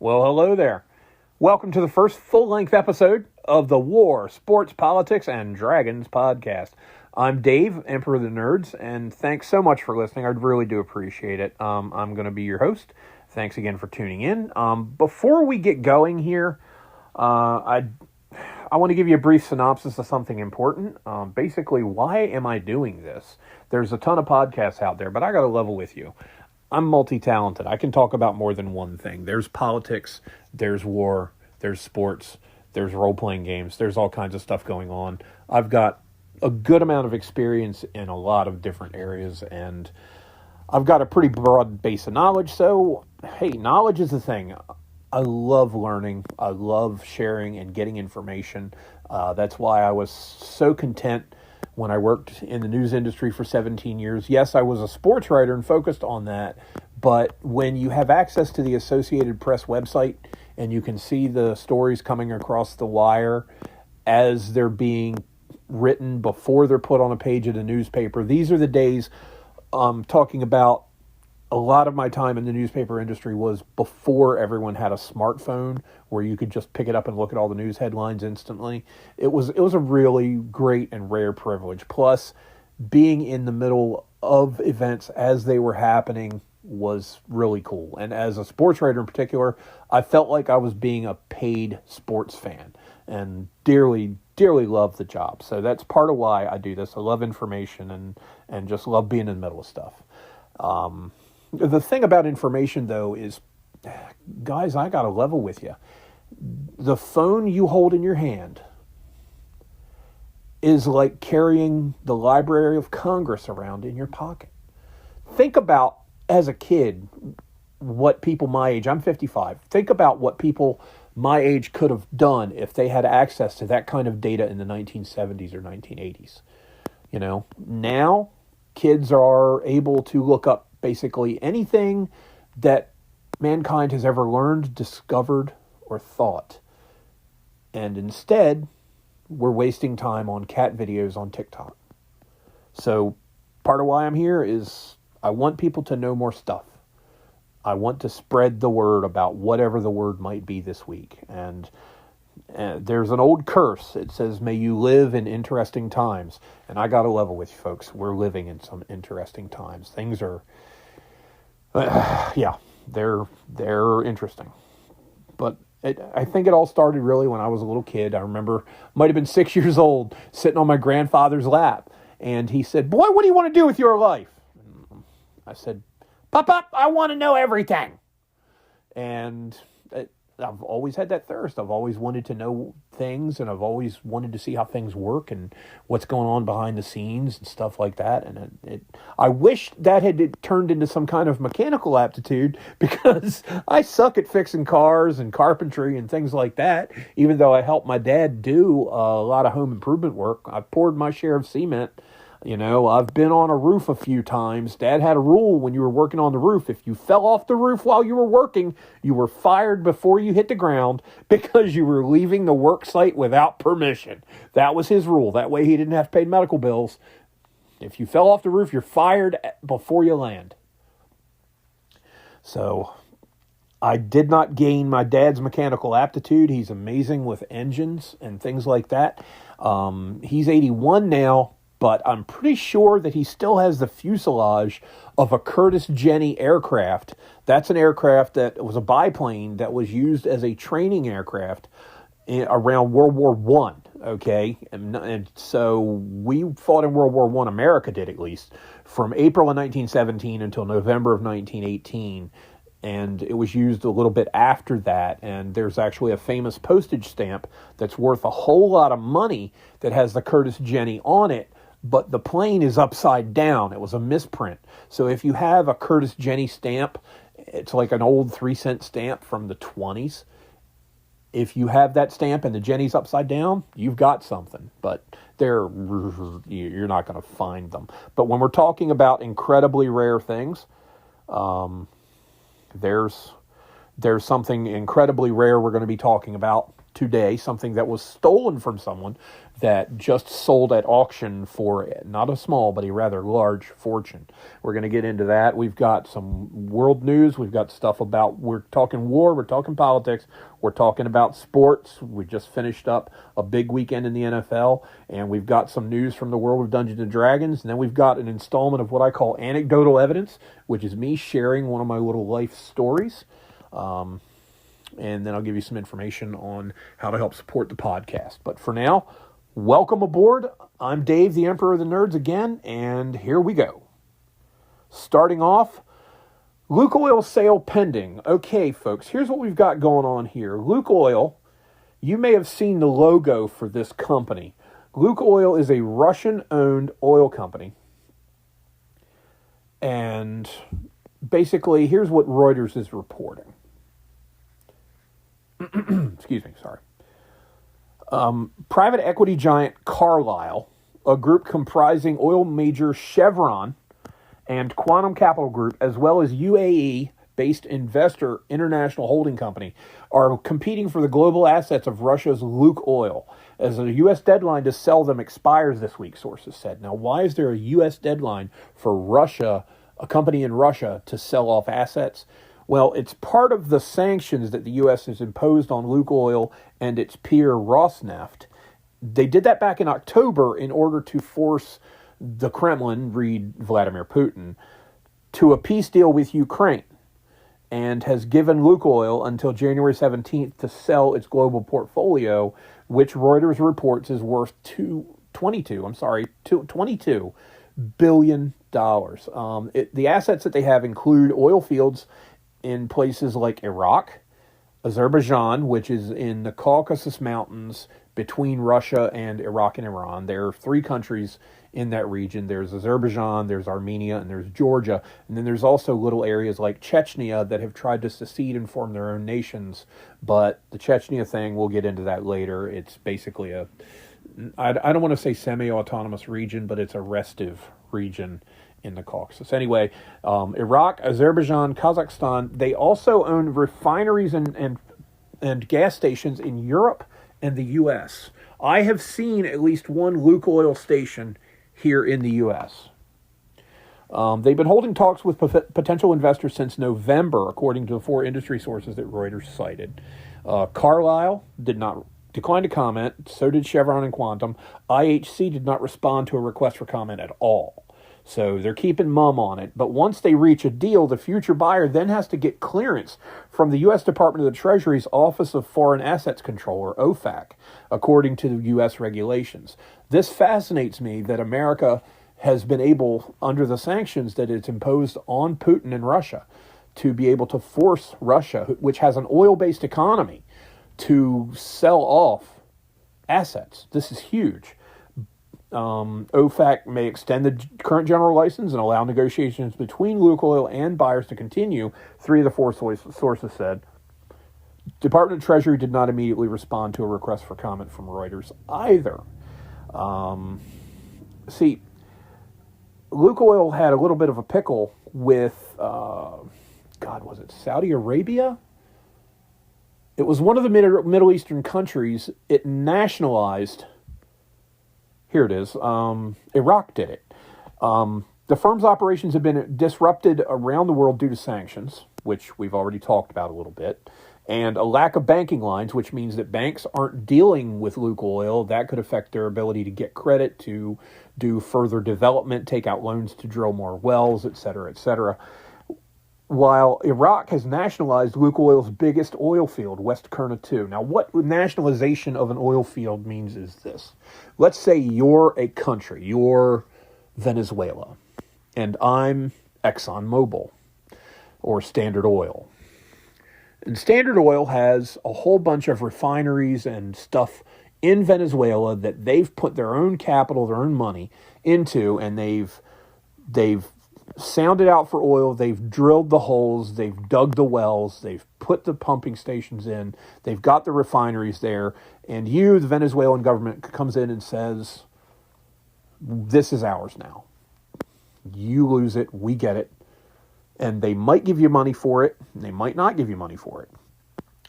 Well, hello there. Welcome to the first full-length episode of the War, Sports, Politics, and Dragons podcast. I'm Dave, Emperor of the Nerds, and thanks so much for listening. I really do appreciate it. I'm going to be your host. Thanks again for tuning in. Before we get going here, I want to give you a brief synopsis of something important. Basically, why am I doing this? There's a ton of podcasts out there, but I got to level with you. I'm multi-talented. I can talk about more than one thing. There's politics, there's war, there's sports, there's role-playing games, there's all kinds of stuff going on. I've got a good amount of experience in a lot of different areas, and I've got a pretty broad base of knowledge. So, hey, knowledge is the thing. I love learning. I love sharing and getting information. That's why I was so content when I worked in the news industry for 17 years. Yes, I was a sports writer and focused on that, but when you have access to the Associated Press website and you can see the stories coming across the wire as they're being written before they're put on a page of the newspaper, these are the days I'm talking about. A lot of my time in the newspaper industry was before everyone had a smartphone where you could just pick it up and look at all the news headlines instantly. It was a really great and rare privilege. Plus, being in the middle of events as they were happening was really cool. And as a sports writer in particular, I felt like I was being a paid sports fan and dearly, dearly loved the job. So that's part of why I do this. I love information and just love being in the middle of stuff. The thing about information, though, is, guys, I got to level with you. The phone you hold in your hand is like carrying the Library of Congress around in your pocket. Think about, as a kid, what people my age, I'm 55, think about what people my age could have done if they had access to that kind of data in the 1970s or 1980s. You know, now kids are able to look up basically anything that mankind has ever learned, discovered, or thought. And instead, we're wasting time on cat videos on TikTok. So part of why I'm here is I want people to know more stuff. I want to spread the word about whatever the word might be this week. And there's an old curse. It says, may you live in interesting times. And I got to level with you folks. We're living in some interesting times. Things are they're interesting. But I think it all started really when I was a little kid. I remember, might have been 6 years old, sitting on my grandfather's lap. And he said, boy, what do you want to do with your life? And I said, Pop, I want to know everything. And I've always had that thirst. I've always wanted to know things, and I've always wanted to see how things work and what's going on behind the scenes and stuff like that. And I wish that had turned into some kind of mechanical aptitude, because I suck at fixing cars and carpentry and things like that. Even though I helped my dad do a lot of home improvement work, I poured my share of cement. You know, I've been on a roof a few times. Dad had a rule when you were working on the roof. If you fell off the roof while you were working, you were fired before you hit the ground because you were leaving the work site without permission. That was his rule. That way he didn't have to pay medical bills. If you fell off the roof, you're fired before you land. So I did not gain my dad's mechanical aptitude. He's amazing with engines and things like that. He's 81 now. But I'm pretty sure that he still has the fuselage of a Curtiss Jenny aircraft. That's an aircraft that was a biplane that was used as a training aircraft around World War I, okay? And so we fought in World War I, America did at least, from April of 1917 until November of 1918. And it was used a little bit after that. And there's actually a famous postage stamp that's worth a whole lot of money that has the Curtiss Jenny on it. But the plane is upside down. It was a misprint. So if you have a Curtiss Jenny stamp, it's like an old 3-cent stamp from the 20s. If you have that stamp and the Jenny's upside down, you've got something. But you're not going to find them. But when we're talking about incredibly rare things, there's something incredibly rare we're going to be talking about today, something that was stolen from someone that just sold at auction for not a small, but a rather large fortune. We're going to get into that. We've got some world news. We've got stuff about, we're talking war, we're talking politics, we're talking about sports. We just finished up a big weekend in the NFL, and we've got some news from the world of Dungeons and Dragons, and then we've got an installment of what I call anecdotal evidence, which is me sharing one of my little life stories. And then I'll give you some information on how to help support the podcast. But for now, welcome aboard. I'm Dave, the Emperor of the Nerds again, and here we go. Starting off, Luke Oil sale pending. Okay, folks, here's what we've got going on here. Luke Oil, you may have seen the logo for this company. Luke Oil is a Russian-owned oil company. And basically, here's what Reuters is reporting. Excuse me, sorry. Private equity giant Carlyle, a group comprising oil major Chevron and Quantum Capital Group, as well as UAE-based Investor International Holding Company, are competing for the global assets of Russia's Luke Oil, as a U.S. deadline to sell them expires this week, sources said. Now, why is there a U.S. deadline for Russia, a company in Russia, to sell off assets? Well, it's part of the sanctions that the U.S. has imposed on Luke Oil and its peer Rosneft. They did that back in October in order to force the Kremlin, read Vladimir Putin, to a peace deal with Ukraine, and has given Luke Oil until January 17th to sell its global portfolio, which Reuters reports is worth $22 billion. The assets that they have include oil fields in places like Iraq, Azerbaijan, which is in the Caucasus Mountains between Russia and Iraq and Iran. There are three countries in that region. There's Azerbaijan, there's Armenia, and there's Georgia. And then there's also little areas like Chechnya that have tried to secede and form their own nations. But the Chechnya thing, we'll get into that later. It's basically I don't want to say semi-autonomous region, but it's a restive region in the Caucasus. Anyway, Iraq, Azerbaijan, Kazakhstan, they also own refineries and gas stations in Europe and the U.S. I have seen at least one Luke Oil station here in the U.S. They've been holding talks with potential investors since November, according to the four industry sources that Reuters cited. Carlyle declined to comment, so did Chevron and Quantum. IHC did not respond to a request for comment at all. So they're keeping mum on it. But once they reach a deal, the future buyer then has to get clearance from the U.S. Department of the Treasury's Office of Foreign Assets Control, or OFAC, according to the U.S. regulations. This fascinates me that America has been able, under the sanctions that it's imposed on Putin and Russia, to be able to force Russia, which has an oil-based economy, to sell off assets. This is huge. OFAC may extend the current general license and allow negotiations between Luke Oil and buyers to continue, three of the four sources said. Department of Treasury did not immediately respond to a request for comment from Reuters either. Luke Oil had a little bit of a pickle with, was it Saudi Arabia? It was one of the Middle Eastern countries. It nationalized. Here it is. Iraq did it. The firm's operations have been disrupted around the world due to sanctions, which we've already talked about a little bit, and a lack of banking lines, which means that banks aren't dealing with Luke Oil. That could affect their ability to get credit, to do further development, take out loans to drill more wells, et cetera, et cetera. While Iraq has nationalized Luke Oil's biggest oil field, West Qurna 2. Now, what nationalization of an oil field means is this. Let's say you're a country, you're Venezuela, and I'm ExxonMobil, or Standard Oil. And Standard Oil has a whole bunch of refineries and stuff in Venezuela that they've put their own capital, their own money into, and they've sounded out for oil, they've drilled the holes, they've dug the wells, they've put the pumping stations in, they've got the refineries there, and you, the Venezuelan government, comes in and says, this is ours now. You lose it, we get it. And they might give you money for it, and they might not give you money for it.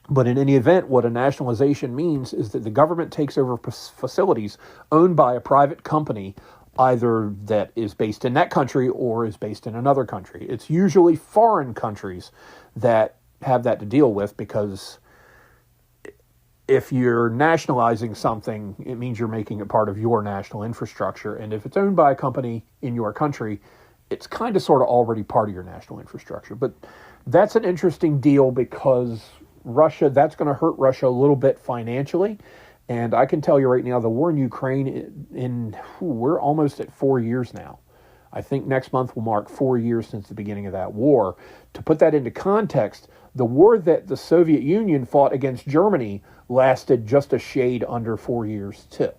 But in any event, what a nationalization means is that the government takes over facilities owned by a private company, either that is based in that country or is based in another country. It's usually foreign countries that have that to deal with, because if you're nationalizing something, it means you're making it part of your national infrastructure. And if it's owned by a company in your country, it's kind of sort of already part of your national infrastructure. But that's an interesting deal, because Russia, that's going to hurt Russia a little bit financially. And I can tell you right now, the war in Ukraine, we're almost at 4 years now. I think next month will mark 4 years since the beginning of that war. To put that into context, the war that the Soviet Union fought against Germany lasted just a shade under 4 years too.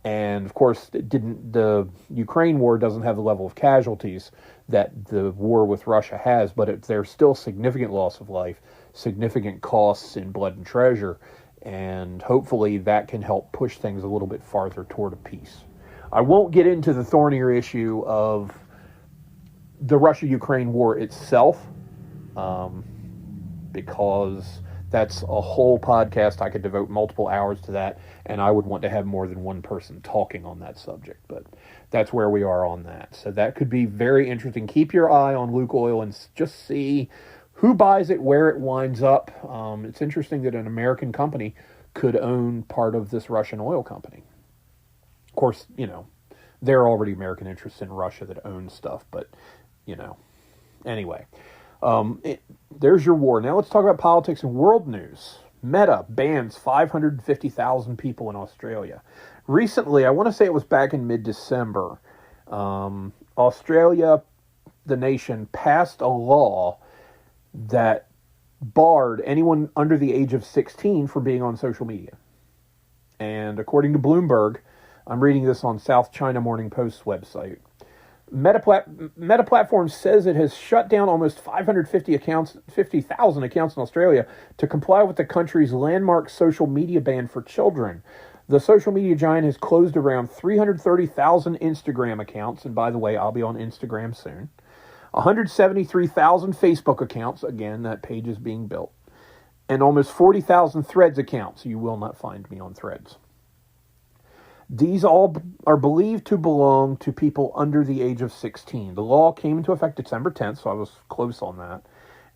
And of course, the Ukraine war doesn't have the level of casualties that the war with Russia has, but there's still significant loss of life, significant costs in blood and treasure, and hopefully that can help push things a little bit farther toward a peace. I won't get into the thornier issue of the Russia-Ukraine war itself, because that's a whole podcast. I could devote multiple hours to that, and I would want to have more than one person talking on that subject, but that's where we are on that. So that could be very interesting. Keep your eye on Lukoil and just see who buys it, where it winds up. It's interesting that an American company could own part of this Russian oil company. Of course, there are already American interests in Russia that own stuff, but, anyway. There's your war. Now let's talk about politics and world news. Meta bans 550,000 people in Australia. Recently, I want to say it was back in mid-December, Australia, the nation, passed a law that barred anyone under the age of 16 from being on social media. And according to Bloomberg, I'm reading this on South China Morning Post's website, Meta Platforms says it has shut down almost 50,000 accounts in Australia to comply with the country's landmark social media ban for children. The social media giant has closed around 330,000 Instagram accounts, and by the way, I'll be on Instagram soon. 173,000 Facebook accounts, again, that page is being built, and almost 40,000 Threads accounts. You will not find me on Threads. These all are believed to belong to people under the age of 16. The law came into effect December 10th, so I was close on that.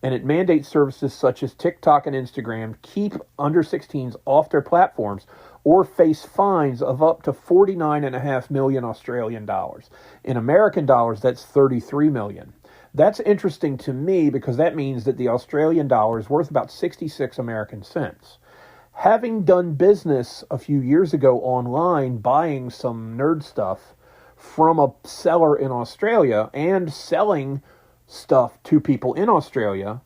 And it mandates services such as TikTok and Instagram keep under 16s off their platforms or face fines of up to 49.5 million Australian dollars. In American dollars, that's 33 million. That's interesting to me because that means that the Australian dollar is worth about 66 American cents. Having done business a few years ago online, buying some nerd stuff from a seller in Australia and selling stuff to people in Australia,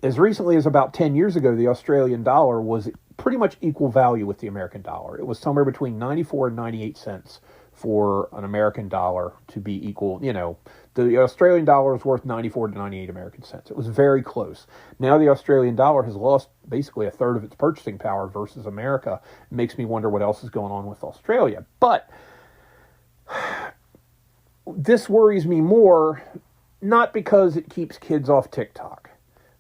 as recently as about 10 years ago, the Australian dollar was pretty much equal value with the American dollar. It was somewhere between 94 and 98 cents for an American dollar to be equal. The Australian dollar is worth 94 to 98 American cents. It was very close. Now the Australian dollar has lost basically a third of its purchasing power versus America. It makes me wonder what else is going on with Australia. But this worries me more, not because it keeps kids off TikTok,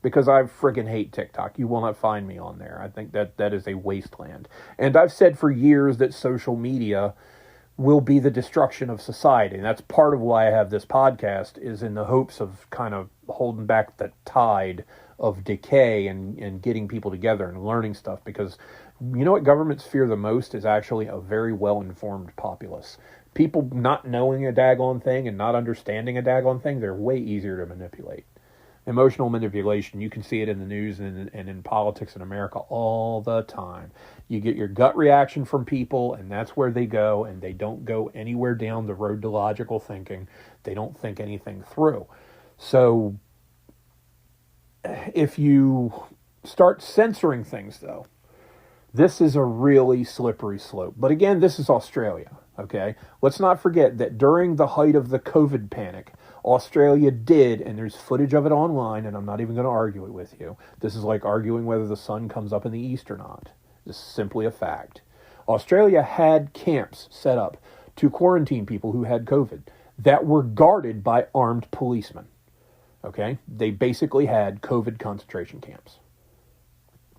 because I friggin' hate TikTok. You will not find me on there. I think that is a wasteland. And I've said for years that social media will be the destruction of society. And that's part of why I have this podcast, is in the hopes of kind of holding back the tide of decay and getting people together and learning stuff. Because you know what governments fear the most is actually a very well-informed populace. People not knowing a daggone thing and not understanding a daggone thing, they're way easier to manipulate. Emotional manipulation, you can see it in the news and in politics in America all the time. You get your gut reaction from people, and that's where they go, and they don't go anywhere down the road to logical thinking. They don't think anything through. So if you start censoring things, though, this is a really slippery slope. But again, this is Australia, okay? Let's not forget that during the height of the COVID panic, Australia did, and there's footage of it online, and I'm not even going to argue it with you. This is like arguing whether the sun comes up in the east or not. This is simply a fact. Australia had camps set up to quarantine people who had COVID that were guarded by armed policemen. Okay? They basically had COVID concentration camps.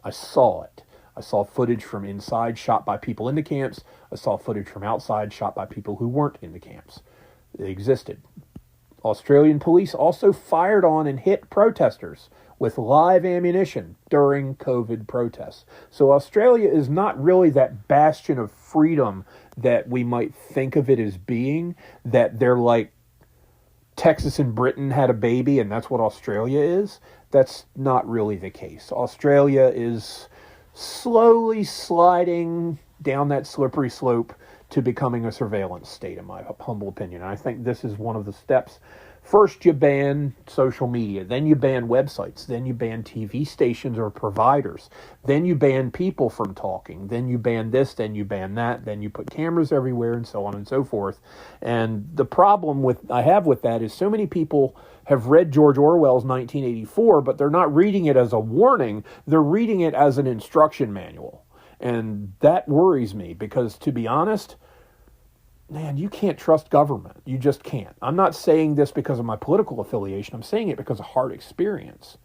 I saw it. I saw footage from inside shot by people in the camps. I saw footage from outside shot by people who weren't in the camps. They existed. Australian police also fired on and hit protesters with live ammunition during COVID protests. So Australia is not really that bastion of freedom that we might think of it as being, that they're like Texas and Britain had a baby and that's what Australia is. That's not really the case. Australia is slowly sliding down that slippery slope to becoming a surveillance state, in my humble opinion. And I think this is one of the steps. First, you ban social media. Then you ban websites. Then you ban TV stations or providers. Then you ban people from talking. Then you ban this. Then you ban that. Then you put cameras everywhere and so on and so forth. And the problem I have with that is so many people have read George Orwell's 1984, but they're not reading it as a warning. They're reading it as an instruction manual. And that worries me because, to be honest, man, you can't trust government. You just can't. I'm not saying this because of my political affiliation. I'm saying it because of hard experience.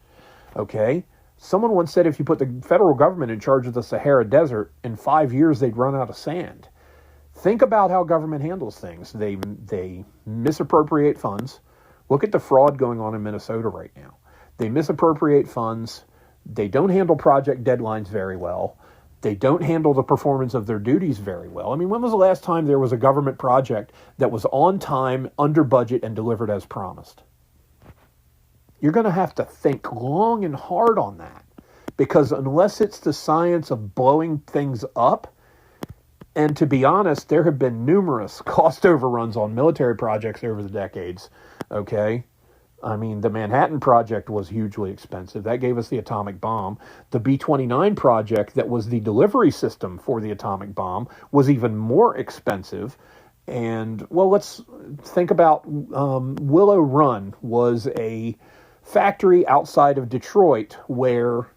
Okay? Someone once said if you put the federal government in charge of the Sahara Desert, in 5 years they'd run out of sand. Think about how government handles things. They misappropriate funds. Look at the fraud going on in Minnesota right now. They misappropriate funds. They don't handle project deadlines very well. They don't handle the performance of their duties very well. I mean, when was the last time there was a government project that was on time, under budget, and delivered as promised? You're going to have to think long and hard on that, because unless it's the science of blowing things up, and to be honest, there have been numerous cost overruns on military projects over the decades, okay? I mean, the Manhattan Project was hugely expensive. That gave us the atomic bomb. The B-29 project, that was the delivery system for the atomic bomb, was even more expensive. And, well, let's think about Willow Run was a factory outside of Detroit where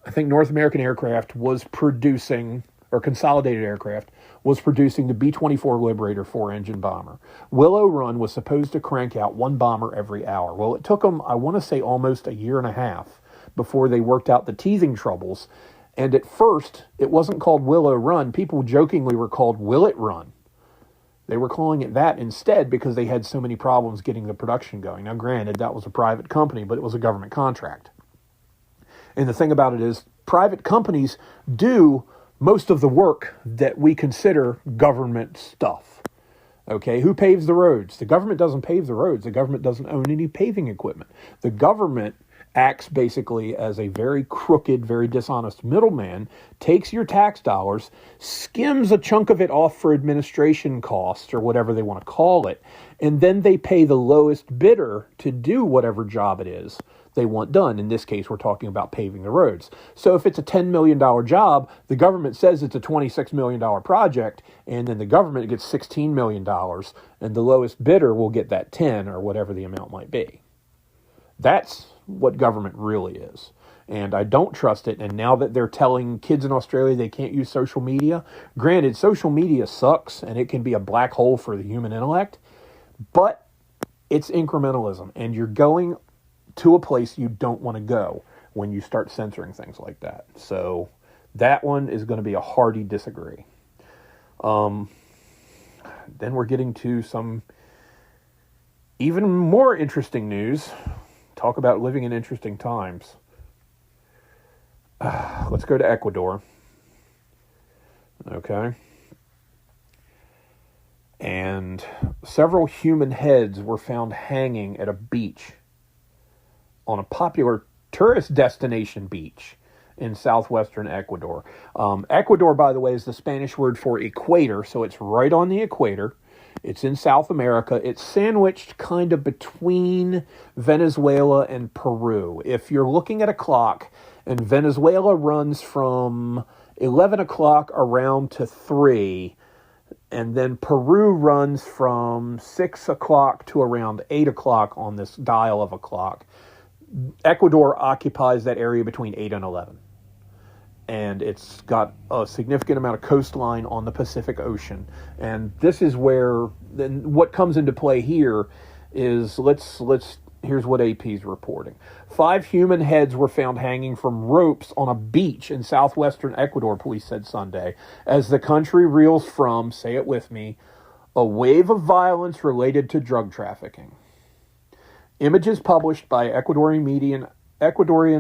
I think North American Aircraft was producing, or Consolidated Aircraft, was producing the B-24 Liberator 4-engine bomber. Willow Run was supposed to crank out one bomber every hour. Well, it took them, I want to say, almost a year and a half before they worked out the teething troubles. And at first, it wasn't called Willow Run. People jokingly were called Will It Run. They were calling it that instead because they had so many problems getting the production going. Now, granted, that was a private company, but it was a government contract. And the thing about it is, private companies do most of the work that we consider government stuff. Okay, who paves the roads? The government doesn't pave the roads. The government doesn't own any paving equipment. The government acts basically as a very crooked, very dishonest middleman, takes your tax dollars, skims a chunk of it off for administration costs or whatever they want to call it, and then they pay the lowest bidder to do whatever job it is they want done. In this case, we're talking about paving the roads. So if it's a $10 million job, the government says it's a $26 million project, and then the government gets $16 million, and the lowest bidder will get that 10 or whatever the amount might be. That's what government really is. And I don't trust it. And now that they're telling kids in Australia they can't use social media, granted, social media sucks, and it can be a black hole for the human intellect, but it's incrementalism, and you're going to a place you don't want to go when you start censoring things like that. So that one is going to be a hearty disagree. Then we're getting to some even more interesting news. Talk about living in interesting times. Let's go to Ecuador. Okay. And several human heads were found hanging at a beach on a popular tourist destination beach in southwestern Ecuador. Ecuador, by the way, is the Spanish word for equator, so it's right on the equator. It's in South America. It's sandwiched kind of between Venezuela and Peru. If you're looking at a clock, and Venezuela runs from 11 o'clock around to 3, and then Peru runs from 6 o'clock to around 8 o'clock on this dial of a clock. Ecuador occupies that area between 8 and 11. And it's got a significant amount of coastline on the Pacific Ocean. And this is where, then what comes into play here is, let's Here's what AP is reporting. 5 human heads were found hanging from ropes on a beach in southwestern Ecuador, police said Sunday, as the country reels from, say it with me, a wave of violence related to drug trafficking. Images published by Ecuadorian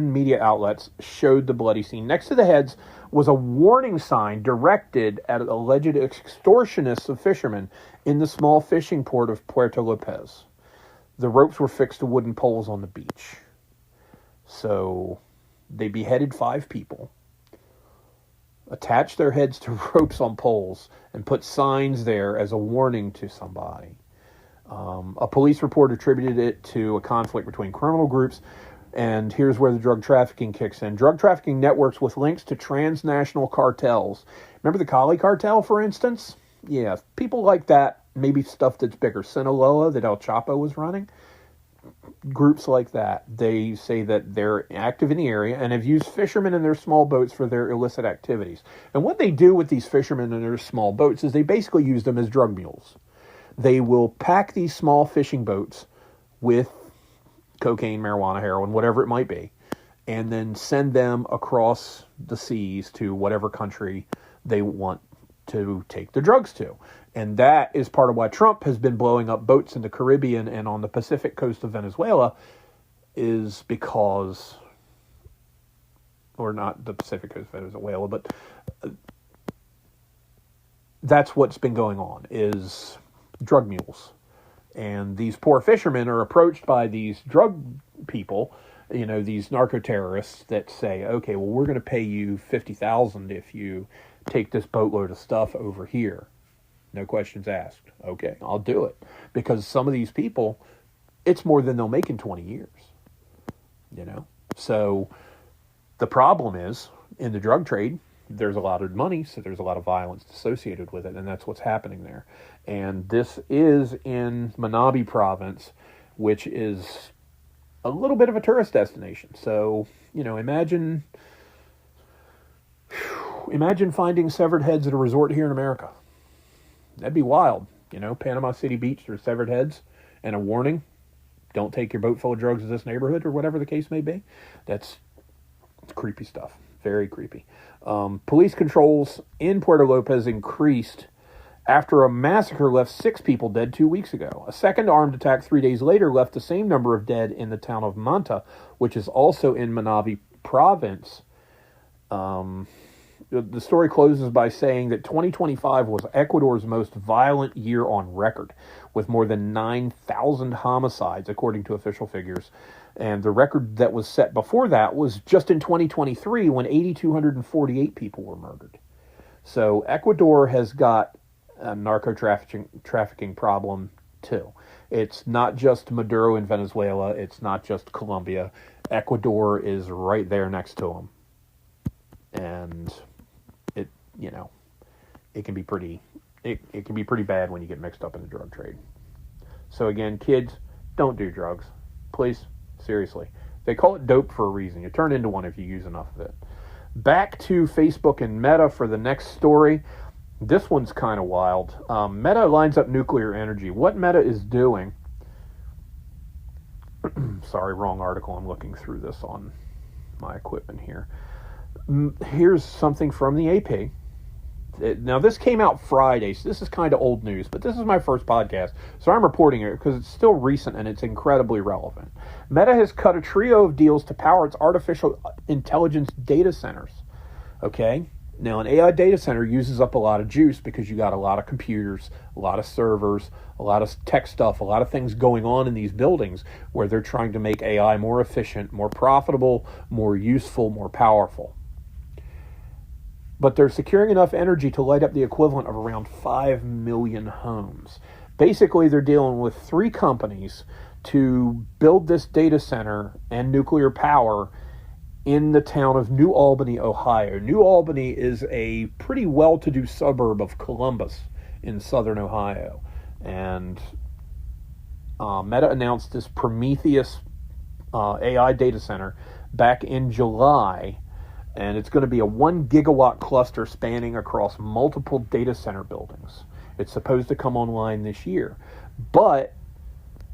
media outlets showed the bloody scene. Next to the heads was a warning sign directed at alleged extortionists of fishermen in the small fishing port of Puerto Lopez. The ropes were fixed to wooden poles on the beach. So they beheaded 5 people, attached their heads to ropes on poles, and put signs there as a warning to somebody. A police report attributed it to a conflict between criminal groups, and here's where the drug trafficking kicks in. Drug trafficking networks with links to transnational cartels. Remember the Cali cartel, for instance? Yeah, people like that, maybe stuff that's bigger. Sinaloa, that El Chapo was running. Groups like that, they say that they're active in the area and have used fishermen in their small boats for their illicit activities. And what they do with these fishermen in their small boats is they basically use them as drug mules. They will pack these small fishing boats with cocaine, marijuana, heroin, whatever it might be, and then send them across the seas to whatever country they want to take the drugs to. And that is part of why Trump has been blowing up boats in the Caribbean and on the Pacific coast of Venezuela, is because, or not the Pacific coast of Venezuela, but that's what's been going on, is drug mules. And these poor fishermen are approached by these drug people, these narco-terrorists that say, okay, well, we're going to pay you $50,000 if you take this boatload of stuff over here. No questions asked. Okay, I'll do it. Because some of these people, it's more than they'll make in 20 years. So the problem is, in the drug trade, there's a lot of money, so there's a lot of violence associated with it, and that's what's happening there. And this is in Manabí province, which is a little bit of a tourist destination. So, imagine finding severed heads at a resort here in America. That'd be wild. Panama City Beach, there's severed heads and a warning: don't take your boat full of drugs to this neighborhood, or whatever the case may be. It's creepy stuff. Very creepy. Police controls in Puerto Lopez increased after a massacre left 6 people dead 2 weeks ago. A second armed attack 3 days later left the same number of dead in the town of Manta, which is also in Manabí province. The story closes by saying that 2025 was Ecuador's most violent year on record, with more than 9,000 homicides, according to official figures. And the record that was set before that was just in 2023, when 8,248 people were murdered. So Ecuador has got a narco-trafficking problem, too. It's not just Maduro in Venezuela. It's not just Colombia. Ecuador is right there next to them. And it can be pretty bad when you get mixed up in the drug trade. So again, kids, don't do drugs. Please, seriously. They call it dope for a reason. You turn into one if you use enough of it. Back to Facebook and Meta for the next story. This one's kind of wild. Meta lines up nuclear energy. What Meta is doing... Sorry, wrong article. I'm looking through this on my equipment here. Here's something from the AP. Now, this came out Friday, so this is kind of old news, but this is my first podcast, so I'm reporting it because it's still recent and it's incredibly relevant. Meta has cut a trio of deals to power its artificial intelligence data centers. Okay? Now, an AI data center uses up a lot of juice because you got a lot of computers, a lot of servers, a lot of tech stuff, a lot of things going on in these buildings where they're trying to make AI more efficient, more profitable, more useful, more powerful. But they're securing enough energy to light up the equivalent of around 5 million homes. Basically, they're dealing with 3 companies to build this data center and nuclear power in the town of New Albany, Ohio. New Albany is a pretty well-to-do suburb of Columbus in southern Ohio. And Meta announced this Prometheus AI data center back in July. And it's going to be a 1 gigawatt cluster spanning across multiple data center buildings. It's supposed to come online this year. But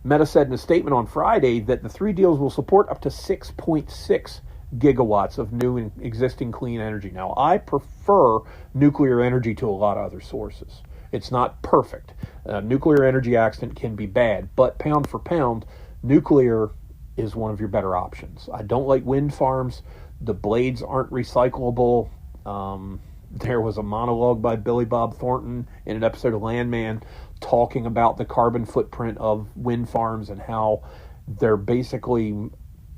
Meta said in a statement on Friday that the 3 deals will support up to 6.6 gigawatts of new and existing clean energy. Now, I prefer nuclear energy to a lot of other sources. It's not perfect. Nuclear energy accident can be bad, but pound for pound, nuclear is one of your better options. I don't like wind farms. The blades aren't recyclable. There was a monologue by Billy Bob Thornton in an episode of Landman talking about the carbon footprint of wind farms and how they're basically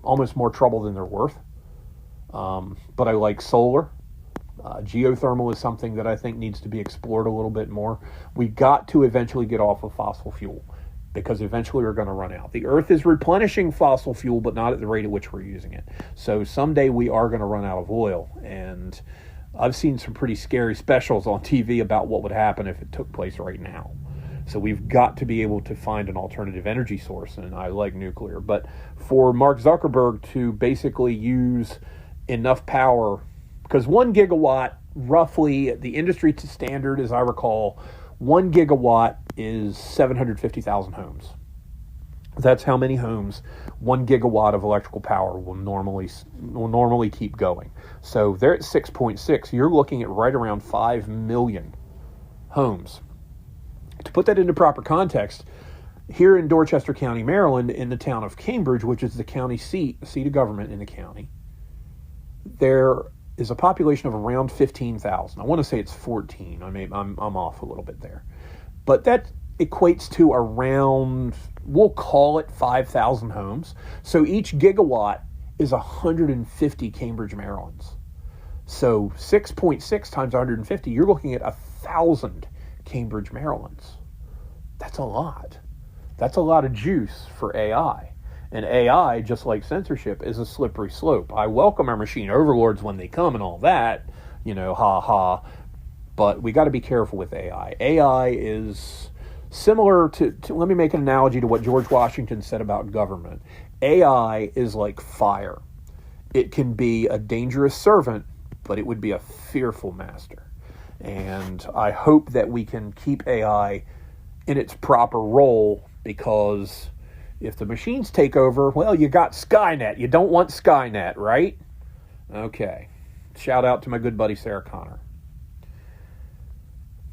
almost more trouble than they're worth. But I like solar. Geothermal is something that I think needs to be explored a little bit more. We got to eventually get off of fossil fuel because eventually we're going to run out. The Earth is replenishing fossil fuel, but not at the rate at which we're using it. So someday we are going to run out of oil. And I've seen some pretty scary specials on TV about what would happen if it took place right now. So we've got to be able to find an alternative energy source, and I like nuclear. But for Mark Zuckerberg to basically use enough power, because 1 gigawatt, roughly, the industry standard, as I recall, 1 gigawatt is 750,000 homes. That's how many homes 1 gigawatt of electrical power will normally keep going. So they're at 6.6. You're looking at right around 5 million homes. To put that into proper context, here in Dorchester County, Maryland, in the town of Cambridge, which is the county seat of government in the county, there is a population of around 15,000. I want to say it's 14. I'm off a little bit there. But that equates to around, we'll call it 5,000 homes. So each gigawatt is 150 Cambridge, Marylands. So 6.6 times 150, you're looking at 1,000 Cambridge, Marylands. That's a lot. That's a lot of juice for AI. And AI, just like censorship, is a slippery slope. I welcome our machine overlords when they come and all that, ha. But we got to be careful with AI. AI is similar to, let me make an analogy to what George Washington said about government. AI is like fire. It can be a dangerous servant, but it would be a fearful master. And I hope that we can keep AI in its proper role, because if the machines take over, well, you got Skynet. You don't want Skynet, right? Okay. Shout out to my good buddy Sarah Connor.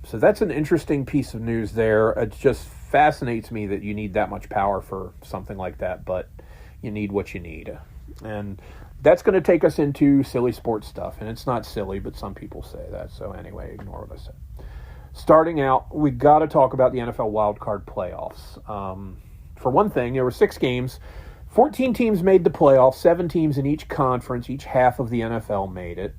So that's an interesting piece of news there. It just fascinates me that you need that much power for something like that, but you need what you need. And that's going to take us into silly sports stuff. And it's not silly, but some people say that. So anyway, ignore what I said. Starting out, we got to talk about the NFL wildcard playoffs. For one thing, there were 6 games. 14 teams made the playoffs. 7 teams in each conference. Each half of the NFL made it.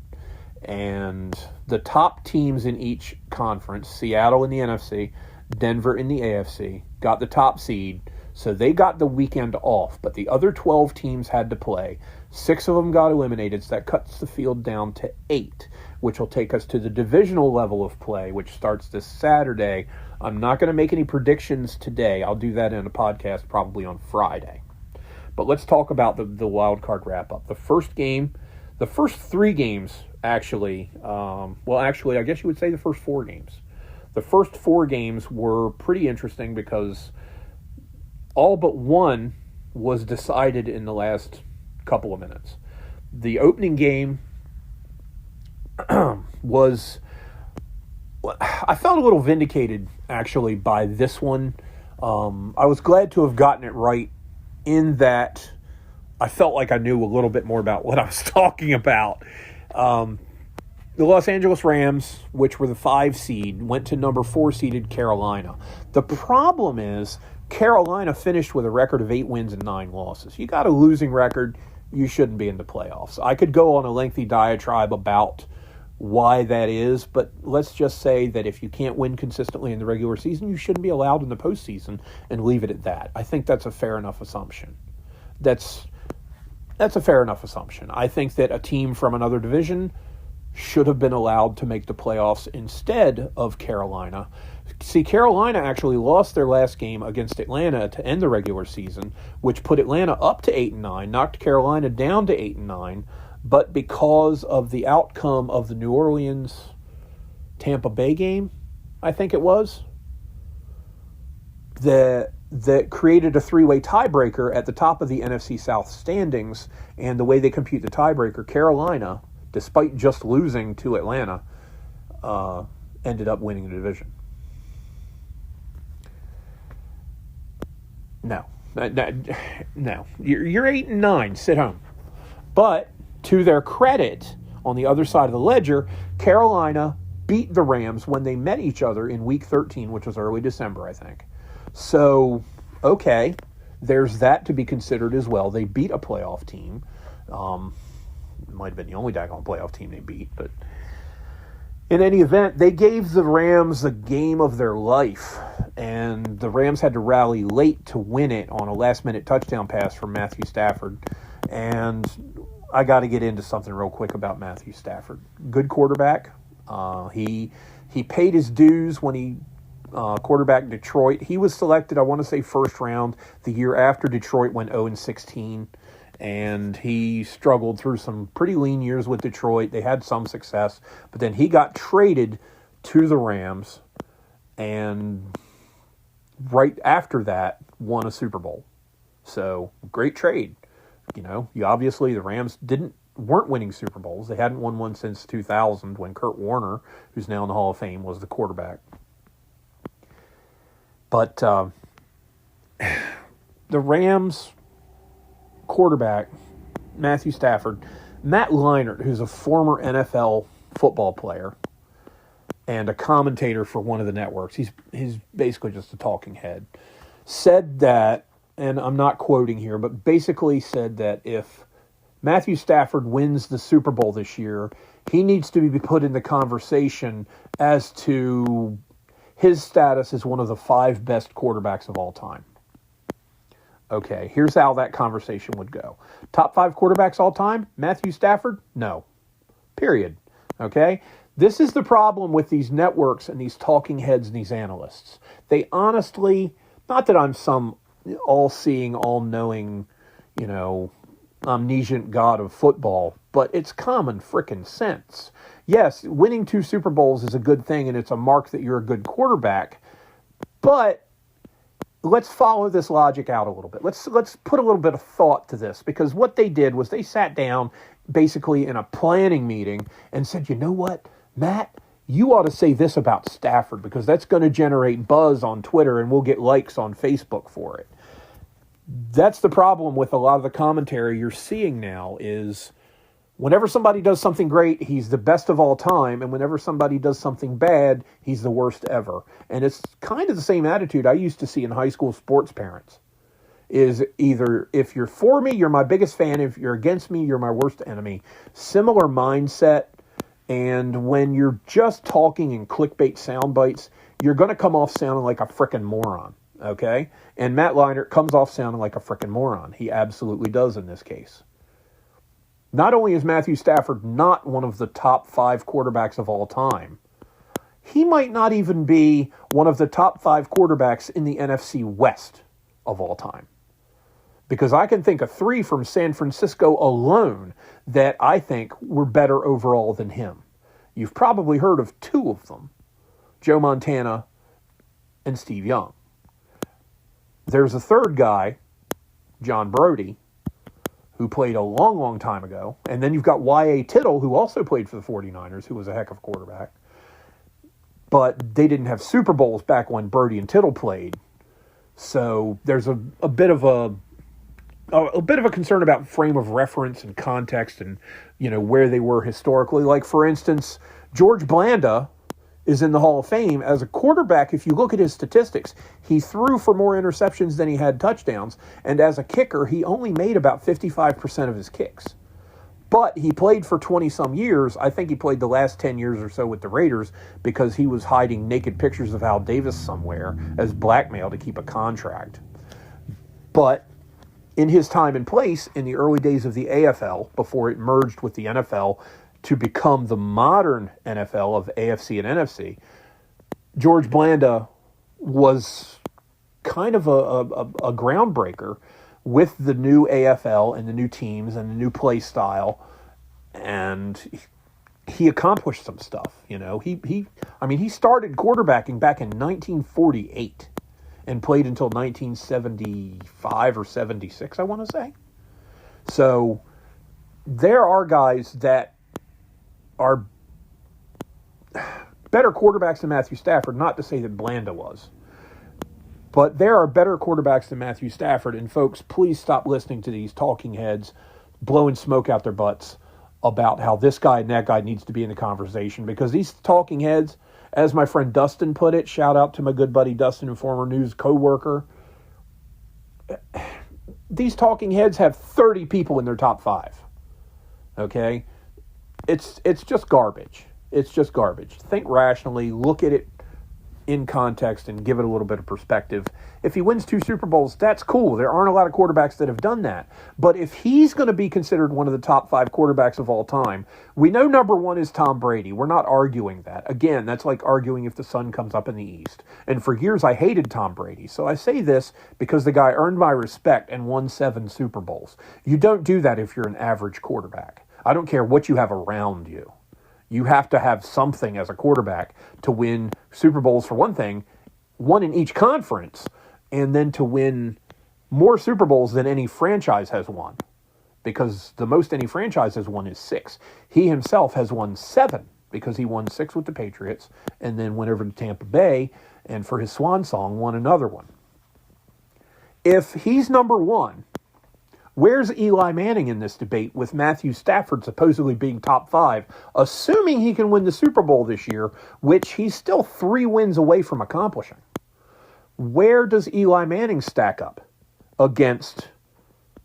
And the top teams in each conference, Seattle in the NFC, Denver in the AFC, got the top seed. So they got the weekend off. But the other 12 teams had to play. 6 of them got eliminated. So that cuts the field down to 8, which will take us to the divisional level of play, which starts this Saturday. I'm not going to make any predictions today. I'll do that in a podcast probably on Friday. But let's talk about the wild card wrap-up. The first 3 games, actually, I guess you would say the first 4 games. The first 4 games were pretty interesting because all but one was decided in the last couple of minutes. The opening game I felt a little vindicated, actually, by this one. I was glad to have gotten it right in that I felt like I knew a little bit more about what I was talking about. The Los Angeles Rams, which were the 5 seed, went to number 4 seeded Carolina. The problem is Carolina finished with a record of 8 wins and 9 losses. You got a losing record, you shouldn't be in the playoffs. I could go on a lengthy diatribe about why that is, but let's just say that if you can't win consistently in the regular season, you shouldn't be allowed in the postseason, and leave it at that. I think that's a fair enough assumption. That's a fair enough assumption. I think that a team from another division should have been allowed to make the playoffs instead of Carolina. See, Carolina actually lost their last game against Atlanta to end the regular season, which put Atlanta up to 8-9, knocked Carolina down to 8-9, but because of the outcome of the New Orleans-Tampa Bay game, I think it was, the that created a three-way tiebreaker at the top of the NFC South standings. And the way they compute the tiebreaker, Carolina, despite just losing to Atlanta, ended up winning the division. No. You're 8-9. Sit home. But to their credit, on the other side of the ledger, Carolina beat the Rams when they met each other in Week 13, which was early December, I think. So, okay, there's that to be considered as well. They beat a playoff team. It might have been the only daggone playoff team they beat, but in any event, they gave the Rams the game of their life, and the Rams had to rally late to win it on a last-minute touchdown pass from Matthew Stafford. And I got to get into something real quick about Matthew Stafford. Good quarterback. He paid his dues when he quarterbacked Detroit. He was selected, I want to say, first round the year after Detroit went 0-16. And he struggled through some pretty lean years with Detroit. They had some success, but then he got traded to the Rams, and right after that won a Super Bowl. So great trade. Obviously the Rams weren't winning Super Bowls. They hadn't won one since 2000 when Kurt Warner, who's now in the Hall of Fame, was the quarterback. But the Rams quarterback, Matthew Stafford, Matt Leinart, who's a former NFL football player and a commentator for one of the networks, he's basically just a talking head, said that, and I'm not quoting here, but basically said that if Matthew Stafford wins the Super Bowl this year, he needs to be put in the conversation as to his status as one of the 5 best quarterbacks of all time. Okay, here's how that conversation would go. Top 5 quarterbacks all time? Matthew Stafford? No. Period. Okay? This is the problem with these networks and these talking heads and these analysts. They honestly, not that I'm some all-seeing, all-knowing, omniscient god of football, but it's common frickin' sense. Yes, winning 2 Super Bowls is a good thing and it's a mark that you're a good quarterback, but let's follow this logic out a little bit. Let's put a little bit of thought to this, because what they did was they sat down basically in a planning meeting and said, you know what, Matt, you ought to say this about Stafford because that's going to generate buzz on Twitter and we'll get likes on Facebook for it. That's the problem with a lot of the commentary you're seeing now is whenever somebody does something great, he's the best of all time. And whenever somebody does something bad, he's the worst ever. And it's kind of the same attitude I used to see in high school sports parents. Is either if you're for me, you're my biggest fan. If you're against me, you're my worst enemy. Similar mindset. And when you're just talking in clickbait sound bites, you're going to come off sounding like a frickin' moron. Okay? And Matt Leinart comes off sounding like a frickin' moron. He absolutely does in this case. Not only is Matthew Stafford not one of the top 5 quarterbacks of all time, he might not even be one of the top 5 quarterbacks in the NFC West of all time. Because I can think of 3 from San Francisco alone that I think were better overall than him. You've probably heard of 2 of them, Joe Montana and Steve Young. There's a third guy, John Brodie, who played a long, long time ago. And then you've got Y.A. Tittle, who also played for the 49ers, who was a heck of a quarterback. But they didn't have Super Bowls back when Brodie and Tittle played. So there's a bit of a concern about frame of reference and context and, where they were historically. Like, for instance, George Blanda is in the Hall of Fame as a quarterback. If you look at his statistics, he threw for more interceptions than he had touchdowns. And as a kicker, he only made about 55% of his kicks. But he played for 20-some years. I think he played the last 10 years or so with the Raiders because he was hiding naked pictures of Al Davis somewhere as blackmail to keep a contract. But in his time and place in the early days of the AFL, before it merged with the NFL, to become the modern NFL of AFC and NFC, George Blanda was kind of a groundbreaker with the new AFL and the new teams and the new play style, and he accomplished some stuff. He started quarterbacking back in 1948, and played until 1975 or 76, I want to say. So there are guys that are better quarterbacks than Matthew Stafford, not to say that Blanda was. But there are better quarterbacks than Matthew Stafford, and folks, please stop listening to these talking heads blowing smoke out their butts about how this guy and that guy needs to be in the conversation, because these talking heads, as my friend Dustin put it, shout out to my good buddy Dustin, a former news co-worker, these talking heads have 30 people in their top 5. Okay? It's just garbage. It's just garbage. Think rationally, look at it in context, and give it a little bit of perspective. If he wins 2 Super Bowls, that's cool. There aren't a lot of quarterbacks that have done that. But if he's going to be considered one of the top 5 quarterbacks of all time, we know number 1 is Tom Brady. We're not arguing that. Again, that's like arguing if the sun comes up in the east. And for years, I hated Tom Brady. So I say this because the guy earned my respect and won 7 Super Bowls. You don't do that if you're an average quarterback. I don't care what you have around you. You have to have something as a quarterback to win Super Bowls, for one thing, one in each conference, and then to win more Super Bowls than any franchise has won, because the most any franchise has won is 6. He himself has won 7 because he won 6 with the Patriots and then went over to Tampa Bay and for his swan song won another one. If he's number 1, where's Eli Manning in this debate with Matthew Stafford supposedly being top 5, assuming he can win the Super Bowl this year, which he's still 3 wins away from accomplishing? Where does Eli Manning stack up against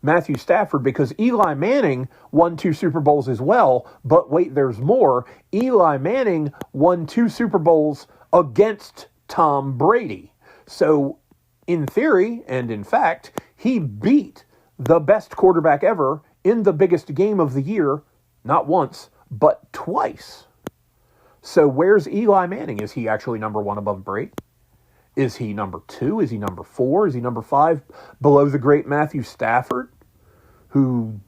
Matthew Stafford? Because Eli Manning won 2 Super Bowls as well, but wait, there's more. Eli Manning won 2 Super Bowls against Tom Brady. So, in theory, and in fact, he beat the best quarterback ever in the biggest game of the year, not once, but twice. So where's Eli Manning? Is he actually number 1 above Brady? Is he number 2? Is he number 4? Is he number 5 below the great Matthew Stafford, who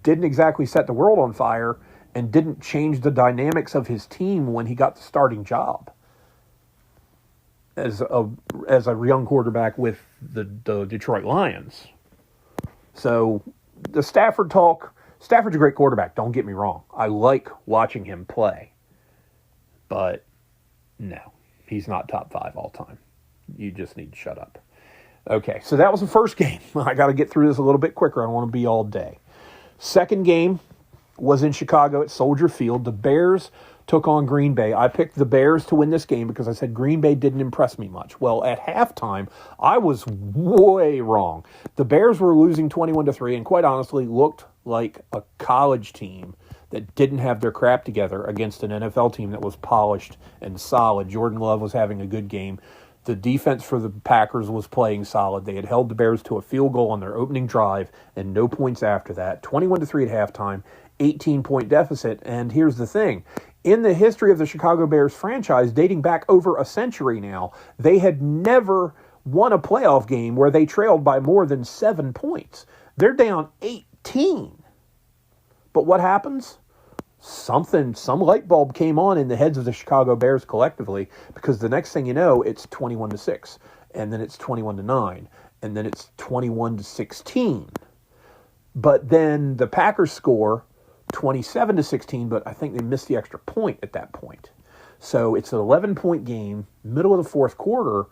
didn't exactly set the world on fire and didn't change the dynamics of his team when he got the starting job as a young quarterback with the Detroit Lions? So the Stafford talk, Stafford's a great quarterback, don't get me wrong. I like watching him play. But no, he's not top 5 all time. You just need to shut up. Okay, so that was the first game. I got to get through this a little bit quicker. I don't want to be all day. Second game was in Chicago at Soldier Field. The Bears took on Green Bay. I picked the Bears to win this game because I said Green Bay didn't impress me much. Well, at halftime, I was way wrong. The Bears were losing 21-3 and quite honestly looked like a college team that didn't have their crap together against an NFL team that was polished and solid. Jordan Love was having a good game. The defense for the Packers was playing solid. They had held the Bears to a field goal on their opening drive and no points after that. 21-3 at halftime, 18-point deficit. And here's the thing. In the history of the Chicago Bears franchise, dating back over a century now, they had never won a playoff game where they trailed by more than 7 points. They're down 18. But what happens? Some light bulb came on in the heads of the Chicago Bears collectively, because the next thing you know, it's 21-6, and then it's 21-9, and then it's 21-16. But then the Packers score 27-16, but I think they missed the extra point at that point. So it's an 11-point game, middle of the fourth quarter.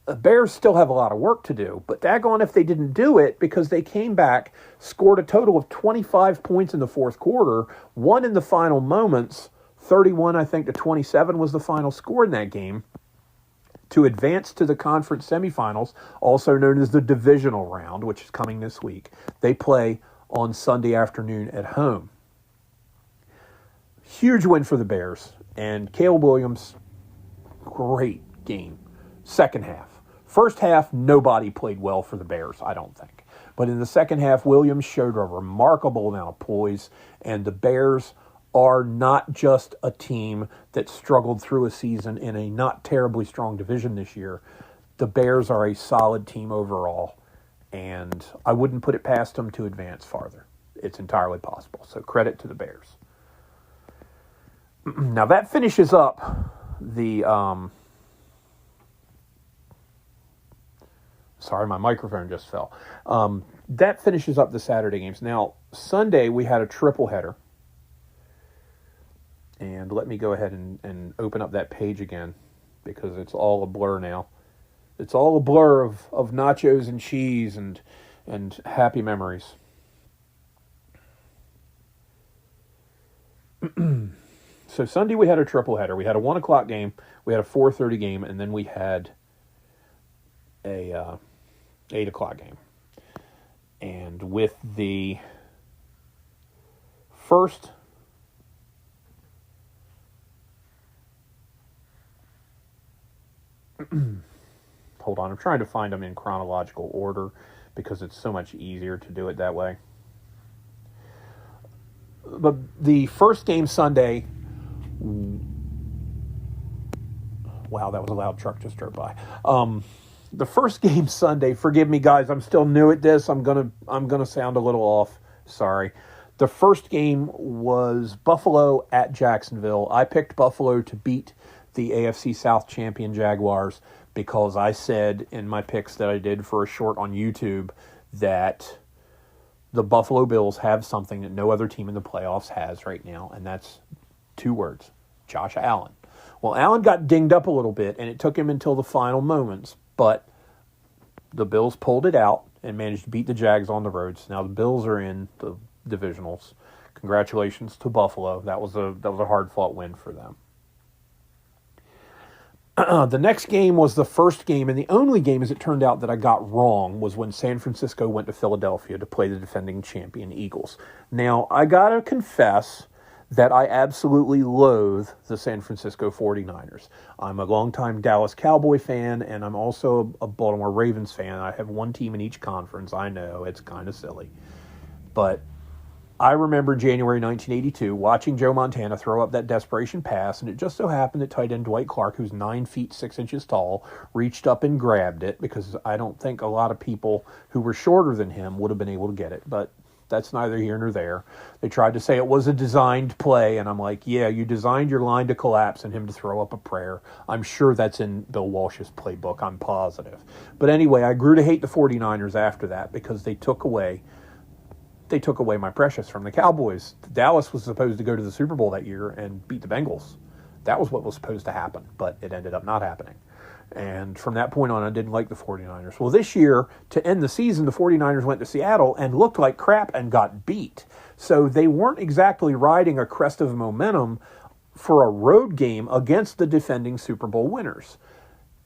The Bears still have a lot of work to do, but daggone if they didn't do it, because they came back, scored a total of 25 points in the fourth quarter, won in the final moments, 31, I think, to 27 was the final score in that game, to advance to the conference semifinals, also known as the divisional round, which is coming this week. They play on Sunday afternoon at home. Huge win for the Bears, and Caleb Williams, great game. Second half. First half, nobody played well for the Bears, I don't think. But in the second half, Williams showed a remarkable amount of poise, and the Bears are not just a team that struggled through a season in a not terribly strong division this year. The Bears are a solid team overall, and I wouldn't put it past them to advance farther. It's entirely possible, so credit to the Bears. Now that finishes up the Sorry, my microphone just fell. That finishes up the Saturday games. Now, Sunday we had a triple header. And let me go ahead and open up that page again because it's all a blur now. It's all a blur of nachos and cheese and happy memories. So Sunday we had a triple header. We had a 1 o'clock game, we had a 4:30 game, and then we had a 8 o'clock game. And with the first hold on, I'm trying to find them in chronological order because it's so much easier to do it that way. But the first game Sunday, wow, that was a loud truck just drove by. The first game Sunday, forgive me guys, I'm still new at this. I'm gonna sound a little off. Sorry. The first game was Buffalo at Jacksonville. I picked Buffalo to beat the AFC South champion Jaguars because I said in my picks that I did for a short on YouTube that the Buffalo Bills have something that no other team in the playoffs has right now, and that's 2 words, Josh Allen. Well, Allen got dinged up a little bit, and it took him until the final moments, but the Bills pulled it out and managed to beat the Jags on the road. So now the Bills are in the divisionals. Congratulations to Buffalo. That was a hard-fought win for them. The next game was the first game, and the only game, as it turned out, that I got wrong was when San Francisco went to Philadelphia to play the defending champion Eagles. Now, I gotta confess that I absolutely loathe the San Francisco 49ers. I'm a longtime Dallas Cowboy fan, and I'm also a Baltimore Ravens fan. I have one team in each conference. I know, it's kind of silly. But I remember January 1982 watching Joe Montana throw up that desperation pass, and it just so happened that tight end Dwight Clark, who's 9 feet 6 inches tall, reached up and grabbed it because I don't think a lot of people who were shorter than him would have been able to get it, but that's neither here nor there. They tried to say it was a designed play, and I'm like, yeah, you designed your line to collapse and him to throw up a prayer. I'm sure that's in Bill Walsh's playbook, I'm positive. But anyway, I grew to hate the 49ers after that because they took away my precious from the Cowboys. Dallas was supposed to go to the Super Bowl that year and beat the Bengals. That was what was supposed to happen, but it ended up not happening. And from that point on, I didn't like the 49ers. Well, this year, to end the season, the 49ers went to Seattle and looked like crap and got beat. So they weren't exactly riding a crest of momentum for a road game against the defending Super Bowl winners.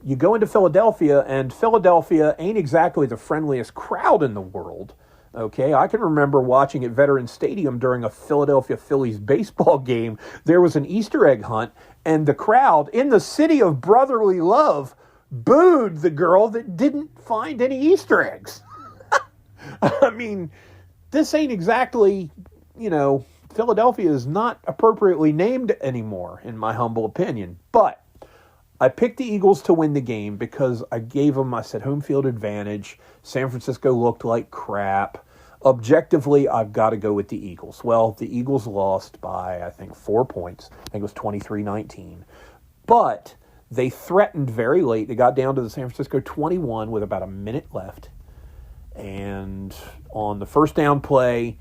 You go into Philadelphia, and Philadelphia ain't exactly the friendliest crowd in the world. Okay, I can remember watching at Veterans Stadium during a Philadelphia Phillies baseball game. There was an Easter egg hunt, and the crowd in the city of brotherly love booed the girl that didn't find any Easter eggs. I mean, this ain't exactly, Philadelphia is not appropriately named anymore, in my humble opinion. But I picked the Eagles to win the game because I said home field advantage. San Francisco looked like crap. Objectively, I've got to go with the Eagles. Well, the Eagles lost by, I think, 4 points. I think it was 23-19. But they threatened very late. They got down to the San Francisco 21 with about a minute left. And on the first down play,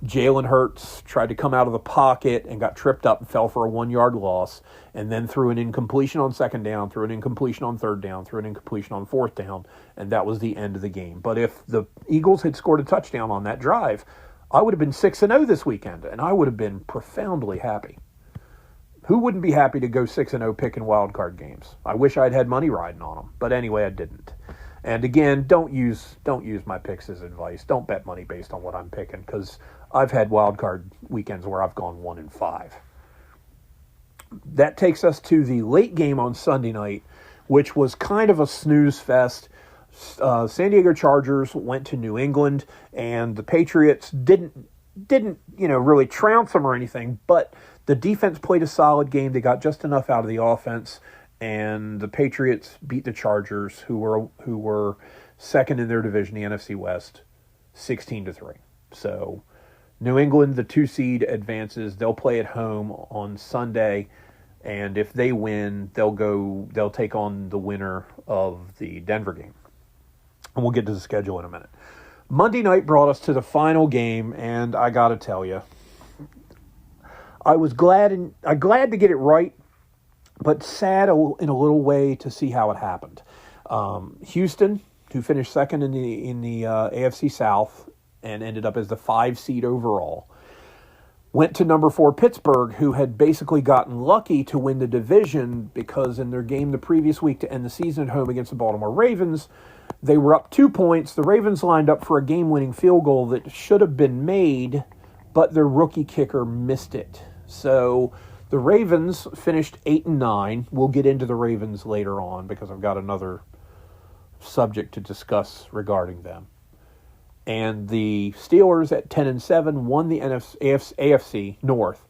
Jalen Hurts tried to come out of the pocket and got tripped up and fell for a 1-yard loss, and then threw an incompletion on second down, threw an incompletion on third down, threw an incompletion on fourth down, and that was the end of the game. But if the Eagles had scored a touchdown on that drive, I would have been 6-0 this weekend, and I would have been profoundly happy. Who wouldn't be happy to go 6-0 picking wild card games? I wish I'd had money riding on them, but anyway, I didn't. And again, don't use my picks as advice. Don't bet money based on what I'm picking, because I've had wild card weekends where I've gone 1-5. That takes us to the late game on Sunday night, which was kind of a snooze fest. San Diego Chargers went to New England, and the Patriots didn't really trounce them or anything, but the defense played a solid game. They got just enough out of the offense, and the Patriots beat the Chargers, who were second in their division, the NFC West, 16-3. So New England, the 2 seed, advances. They'll play at home on Sunday, and if they win, they'll take on the winner of the Denver game. And we'll get to the schedule in a minute. Monday night brought us to the final game, and I got to tell you, I was glad to get it right, but sad in a little way to see how it happened. Houston, who finished second in the AFC South and ended up as the 5 seed overall, went to number 4 Pittsburgh, who had basically gotten lucky to win the division because in their game the previous week to end the season at home against the Baltimore Ravens, they were up 2 points. The Ravens lined up for a game-winning field goal that should have been made, but their rookie kicker missed it. So the Ravens finished 8-9. We'll get into the Ravens later on because I've got another subject to discuss regarding them. And the Steelers at 10-7 won the AFC North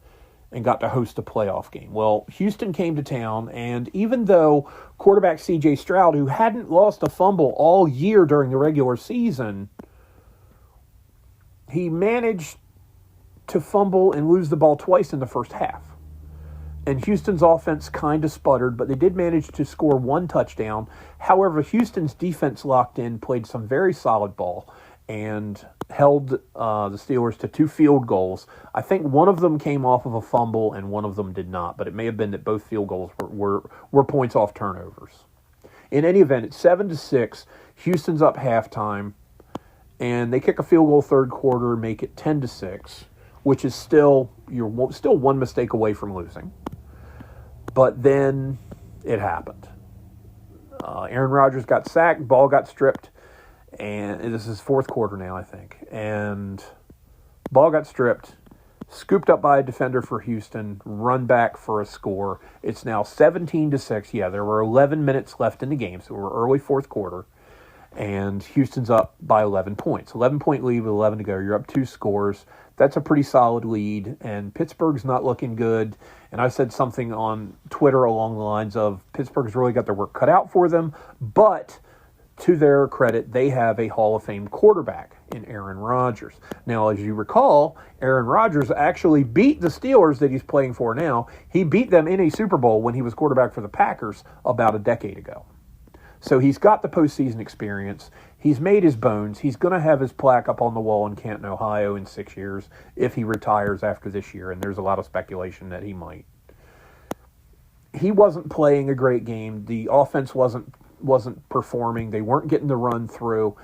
and got to host a playoff game. Well, Houston came to town, and even though quarterback C.J. Stroud, who hadn't lost a fumble all year during the regular season, he managed to fumble and lose the ball twice in the first half. And Houston's offense kind of sputtered, but they did manage to score 1 touchdown. However, Houston's defense locked in, played some very solid ball, and held the Steelers to 2 field goals. I think one of them came off of a fumble and one of them did not, but it may have been that both field goals were points off turnovers. In any event, it's 7-6. Houston's up halftime, and they kick a field goal third quarter and make it 10-6, which is you're still 1 mistake away from losing. But then it happened. Aaron Rodgers got sacked, ball got stripped, and this is fourth quarter now, I think. And ball got stripped, scooped up by a defender for Houston, run back for a score. It's now 17-6. Yeah, there were 11 minutes left in the game, so we're early fourth quarter. And Houston's up by 11 points. 11-point lead with 11 to go. You're up 2 scores. That's a pretty solid lead, and Pittsburgh's not looking good. And I said something on Twitter along the lines of Pittsburgh's really got their work cut out for them, but to their credit, they have a Hall of Fame quarterback in Aaron Rodgers. Now, as you recall, Aaron Rodgers actually beat the Steelers that he's playing for now. He beat them in a Super Bowl when he was quarterback for the Packers about a decade ago. So he's got the postseason experience. He's made his bones. He's going to have his plaque up on the wall in Canton, Ohio in 6 years if he retires after this year, and there's a lot of speculation that he might. He wasn't playing a great game. The offense wasn't performing. They weren't getting the run through.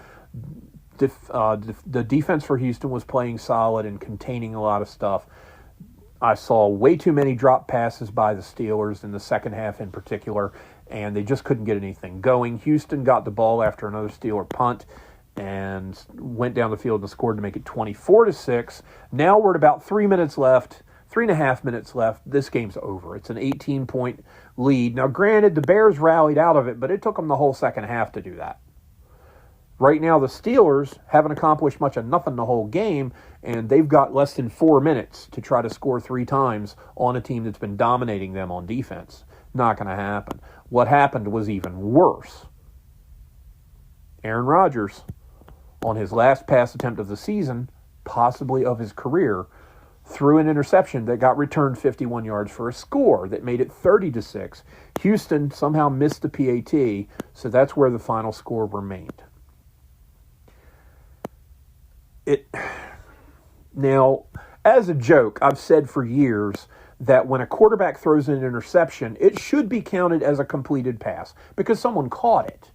The defense for Houston was playing solid and containing a lot of stuff. I saw way too many drop passes by the Steelers in the second half in particular, and they just couldn't get anything going. Houston got the ball after another Steeler punt and went down the field and scored to make it 24-6. Now we're at about 3 minutes left, 3.5 minutes left. This game's over. It's an 18-point lead. Now, granted, the Bears rallied out of it, but it took them the whole second half to do that. Right now, the Steelers haven't accomplished much of nothing the whole game, and they've got less than 4 minutes to try to score 3 times on a team that's been dominating them on defense. Not going to happen. What happened was even worse. Aaron Rodgers, on his last pass attempt of the season, possibly of his career, threw an interception that got returned 51 yards for a score that made it 30-6. Houston somehow missed the PAT, so that's where the final score remained. Now, as a joke, I've said for years that when a quarterback throws an interception, it should be counted as a completed pass because someone caught it.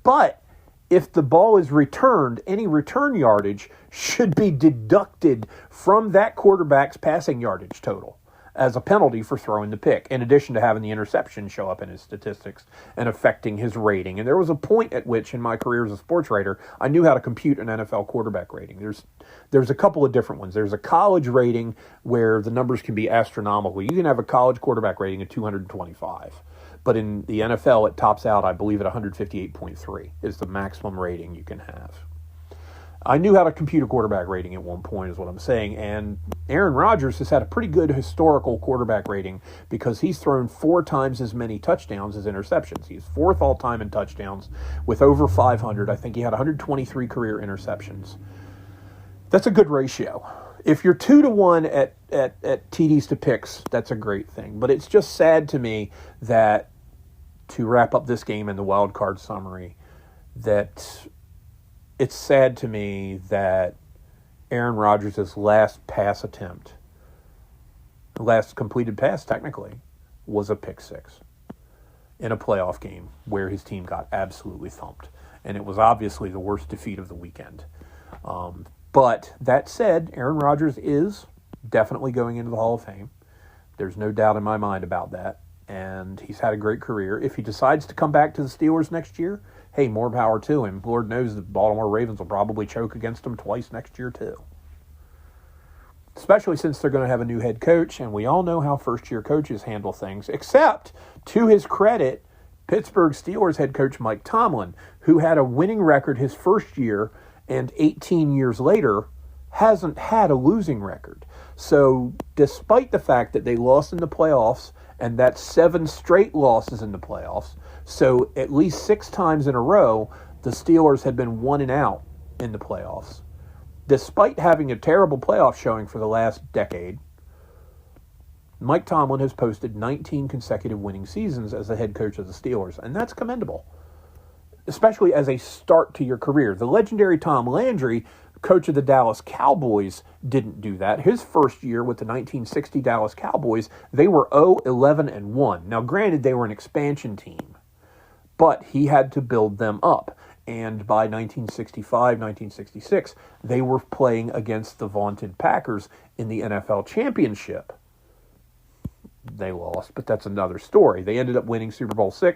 But if the ball is returned, any return yardage should be deducted from that quarterback's passing yardage total as a penalty for throwing the pick, in addition to having the interception show up in his statistics and affecting his rating. And there was a point at which, in my career as a sports writer, I knew how to compute an NFL quarterback rating. There's a couple of different ones. There's a college rating where the numbers can be astronomical. You can have a college quarterback rating of 225. But in the NFL, it tops out, I believe, at 158.3 is the maximum rating you can have. I knew how to compute a quarterback rating at one point, is what I'm saying. And Aaron Rodgers has had a pretty good historical quarterback rating because he's thrown 4 times as many touchdowns as interceptions. He's 4th all-time in touchdowns with over 500. I think he had 123 career interceptions. That's a good ratio. If you're 2-1 at TDs to picks, that's a great thing. But it's just sad to me that, to wrap up this game in the wild card summary, that it's sad to me that Aaron Rodgers' last completed pass technically, was a pick six in a playoff game where his team got absolutely thumped. And it was obviously the worst defeat of the weekend. But that said, Aaron Rodgers is definitely going into the Hall of Fame. There's no doubt in my mind about that. And he's had a great career. If he decides to come back to the Steelers next year, hey, more power to him. Lord knows the Baltimore Ravens will probably choke against him twice next year too. Especially since they're going to have a new head coach, and we all know how first-year coaches handle things, except, to his credit, Pittsburgh Steelers head coach Mike Tomlin, who had a winning record his first year and 18 years later hasn't had a losing record. So despite the fact that they lost in the playoffs, and that's 7 straight losses in the playoffs, so at least 6 times in a row, the Steelers had been 1-out in the playoffs. Despite having a terrible playoff showing for the last decade, Mike Tomlin has posted 19 consecutive winning seasons as the head coach of the Steelers, and that's commendable, especially as a start to your career. The legendary Tom Landry, coach of the Dallas Cowboys, didn't do that. His first year with the 1960 Dallas Cowboys, they were 0-11-1. Now, granted, they were an expansion team, but he had to build them up. And by 1965, 1966, they were playing against the vaunted Packers in the NFL Championship. They lost, but that's another story. They ended up winning Super Bowl VI,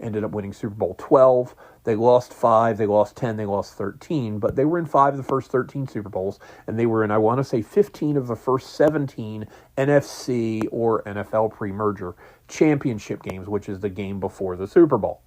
ended up winning Super Bowl XII. They lost 5, they lost 10, they lost 13, but they were in 5 of the first 13 Super Bowls, and they were in, I want to say, 15 of the first 17 NFC or NFL pre-merger championship games, which is the game before the Super Bowl.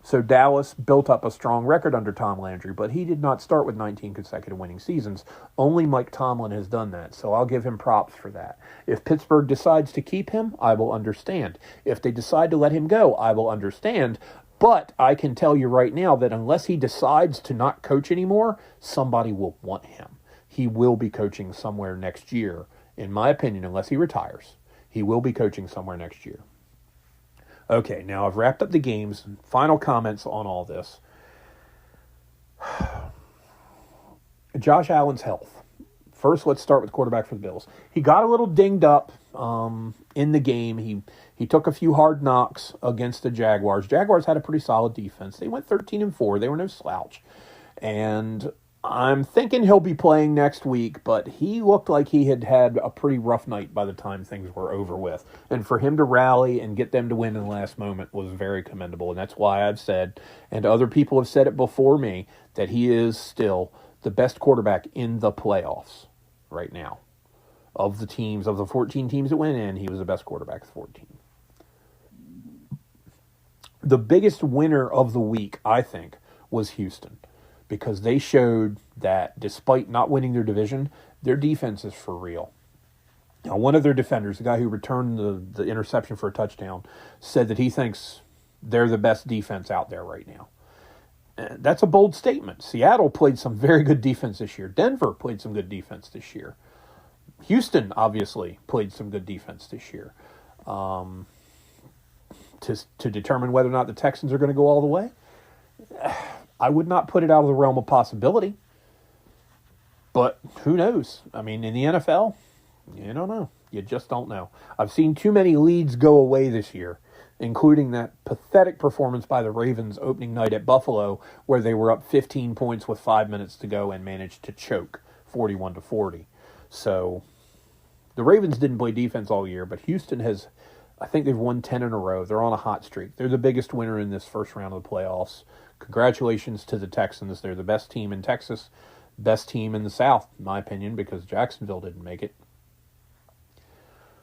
So Dallas built up a strong record under Tom Landry, but he did not start with 19 consecutive winning seasons. Only Mike Tomlin has done that, so I'll give him props for that. If Pittsburgh decides to keep him, I will understand. If they decide to let him go, I will understand. But I can tell you right now that unless he decides to not coach anymore, somebody will want him. He will be coaching somewhere next year, in my opinion, unless he retires. He will be coaching somewhere next year. Okay, now I've wrapped up the games. Final comments on all this. Josh Allen's health. First, let's start with quarterback for the Bills. He got a little dinged up in the game. He took a few hard knocks against the Jaguars. Jaguars had a pretty solid defense. They went 13-4. They were no slouch. And I'm thinking he'll be playing next week, but he looked like he had had a pretty rough night by the time things were over with. And for him to rally and get them to win in the last moment was very commendable. And that's why I've said, and other people have said it before me, that he is still the best quarterback in the playoffs right now. Of the teams, of the 14 teams that went in, he was the best quarterback of the 14. The biggest winner of the week, I think, was Houston, because they showed that despite not winning their division, their defense is for real. Now, one of their defenders, the guy who returned the interception for a touchdown, said that he thinks they're the best defense out there right now. And that's a bold statement. Seattle played some very good defense this year. Denver played some good defense this year. Houston, obviously, played some good defense this year. To determine whether or not the Texans are going to go all the way, I would not put it out of the realm of possibility. But who knows? I mean, in the NFL, you don't know. You just don't know. I've seen too many leads go away this year, including that pathetic performance by the Ravens opening night at Buffalo, where they were up 15 points with 5 minutes to go and managed to choke 41-40. So the Ravens didn't play defense all year, but Houston has, I think they've won 10 in a row. They're on a hot streak. They're the biggest winner in this first round of the playoffs. Congratulations to the Texans. They're the best team in Texas, best team in the South, in my opinion, because Jacksonville didn't make it.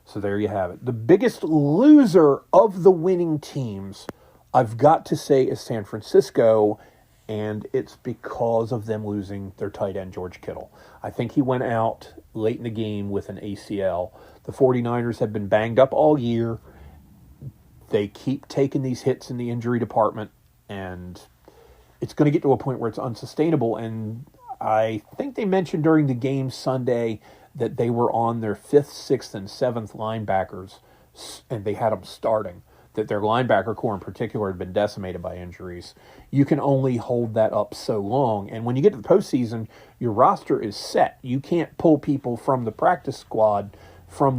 So there you have it. The biggest loser of the winning teams, I've got to say, is San Francisco, and it's because of them losing their tight end, George Kittle. I think he went out late in the game with an ACL. The 49ers have been banged up all year. They keep taking these hits in the injury department, and it's going to get to a point where it's unsustainable. And I think they mentioned during the game Sunday that they were on their 5th, 6th, and 7th linebackers, and they had them starting. that their linebacker core in particular had been decimated by injuries. You can only hold that up so long. And when you get to the postseason, your roster is set. You can't pull people from the practice squad for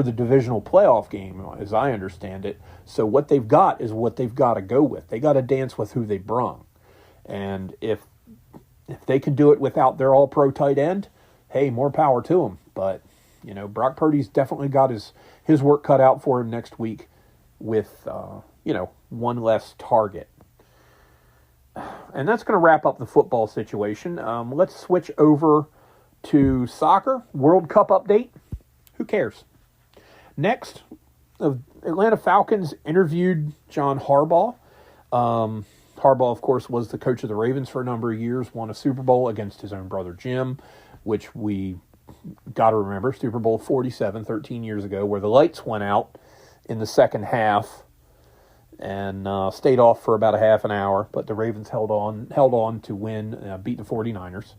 the divisional playoff game, as I understand it. So what they've got is what they've got to go with. They got to dance with who they brung. And if they can do it without their all-pro tight end, hey, more power to them. But, Brock Purdy's definitely got his work cut out for him next week with, one less target. And that's going to wrap up the football situation. Let's switch over to soccer. World Cup update. Who cares? Next, the Atlanta Falcons interviewed John Harbaugh. Harbaugh, of course, was the coach of the Ravens for a number of years, won a Super Bowl against his own brother Jim, which we got to remember, Super Bowl 47, 13 years ago, where the lights went out in the second half and stayed off for about a half an hour, but the Ravens held on to win, beat the 49ers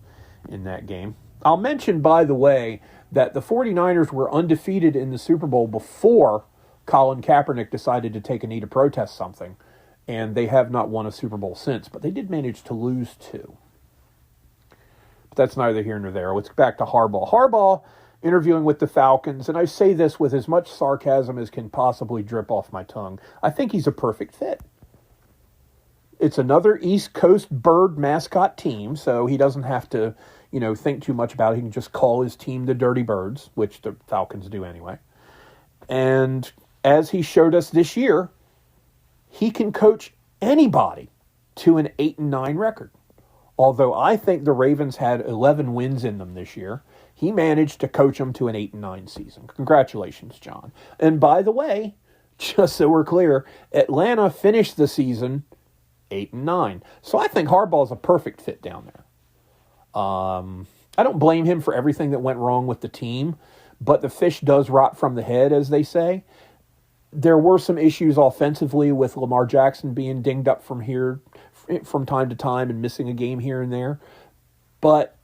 in that game. I'll mention, by the way, that the 49ers were undefeated in the Super Bowl before Colin Kaepernick decided to take a knee to protest something, and they have not won a Super Bowl since, but they did manage to lose two. But that's neither here nor there. Let's get back to Harbaugh. Harbaugh interviewing with the Falcons, and I say this with as much sarcasm as can possibly drip off my tongue. I think he's a perfect fit. It's another East Coast bird mascot team, so he doesn't have to, think too much about it. He can just call his team the Dirty Birds, which the Falcons do anyway. And as he showed us this year, he can coach anybody to an 8-9 record. Although I think the Ravens had 11 wins in them this year, he managed to coach them to an 8-9 season. Congratulations, John. And by the way, just so we're clear, Atlanta finished the season 8-9. So I think Harbaugh's a perfect fit down there. I don't blame him for everything that went wrong with the team, but the fish does rot from the head, as they say. There were some issues offensively with Lamar Jackson being dinged up from time to time and missing a game here and there. But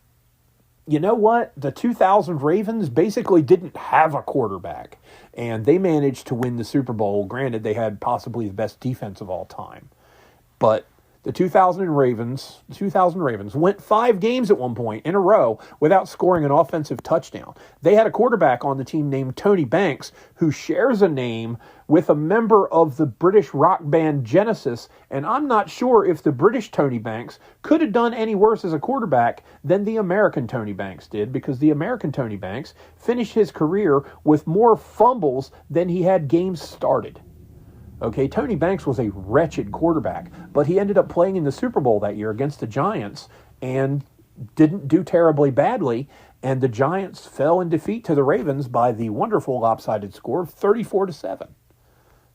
you know what? The 2000 Ravens basically didn't have a quarterback, and they managed to win the Super Bowl. Granted, they had possibly the best defense of all time. But the 2000 Ravens went 5 games at one point in a row without scoring an offensive touchdown. They had a quarterback on the team named Tony Banks, who shares a name with a member of the British rock band Genesis, and I'm not sure if the British Tony Banks could have done any worse as a quarterback than the American Tony Banks did, because the American Tony Banks finished his career with more fumbles than he had games started. Okay, Tony Banks was a wretched quarterback, but he ended up playing in the Super Bowl that year against the Giants and didn't do terribly badly, and the Giants fell in defeat to the Ravens by the wonderful lopsided score of 34-7.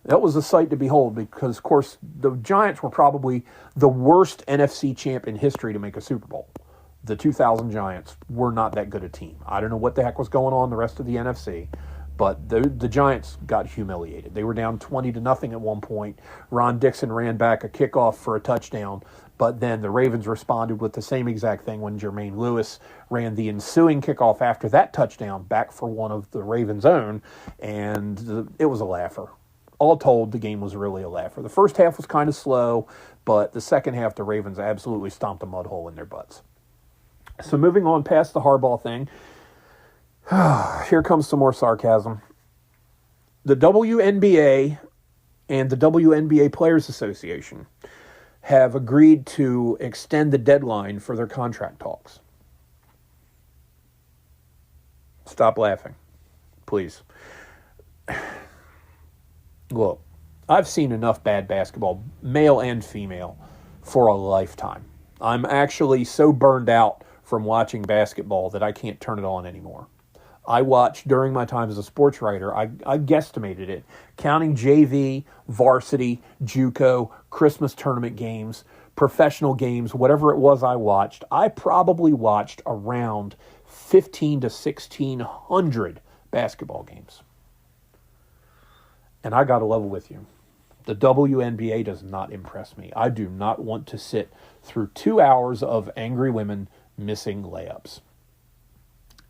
That was a sight to behold because, of course, the Giants were probably the worst NFC champ in history to make a Super Bowl. The 2000 Giants were not that good a team. I don't know what the heck was going on in the rest of the NFC. But the Giants got humiliated. They were down 20-0 at one point. Ron Dixon ran back a kickoff for a touchdown, but then the Ravens responded with the same exact thing when Jermaine Lewis ran the ensuing kickoff after that touchdown back for one of the Ravens' own, and it was a laugher. All told, the game was really a laugher. The first half was kind of slow, but the second half, the Ravens absolutely stomped a mud hole in their butts. So moving on past the Harbaugh thing, here comes some more sarcasm. The WNBA and the WNBA Players Association have agreed to extend the deadline for their contract talks. Stop laughing, please. Look, I've seen enough bad basketball, male and female, for a lifetime. I'm actually so burned out from watching basketball that I can't turn it on anymore. I watched, during my time as a sports writer, I guesstimated it, counting JV, varsity, JUCO, Christmas tournament games, professional games, whatever it was I watched, I probably watched around 1,500 to 1,600 basketball games. And I got to level with you. The WNBA does not impress me. I do not want to sit through 2 hours of angry women missing layups.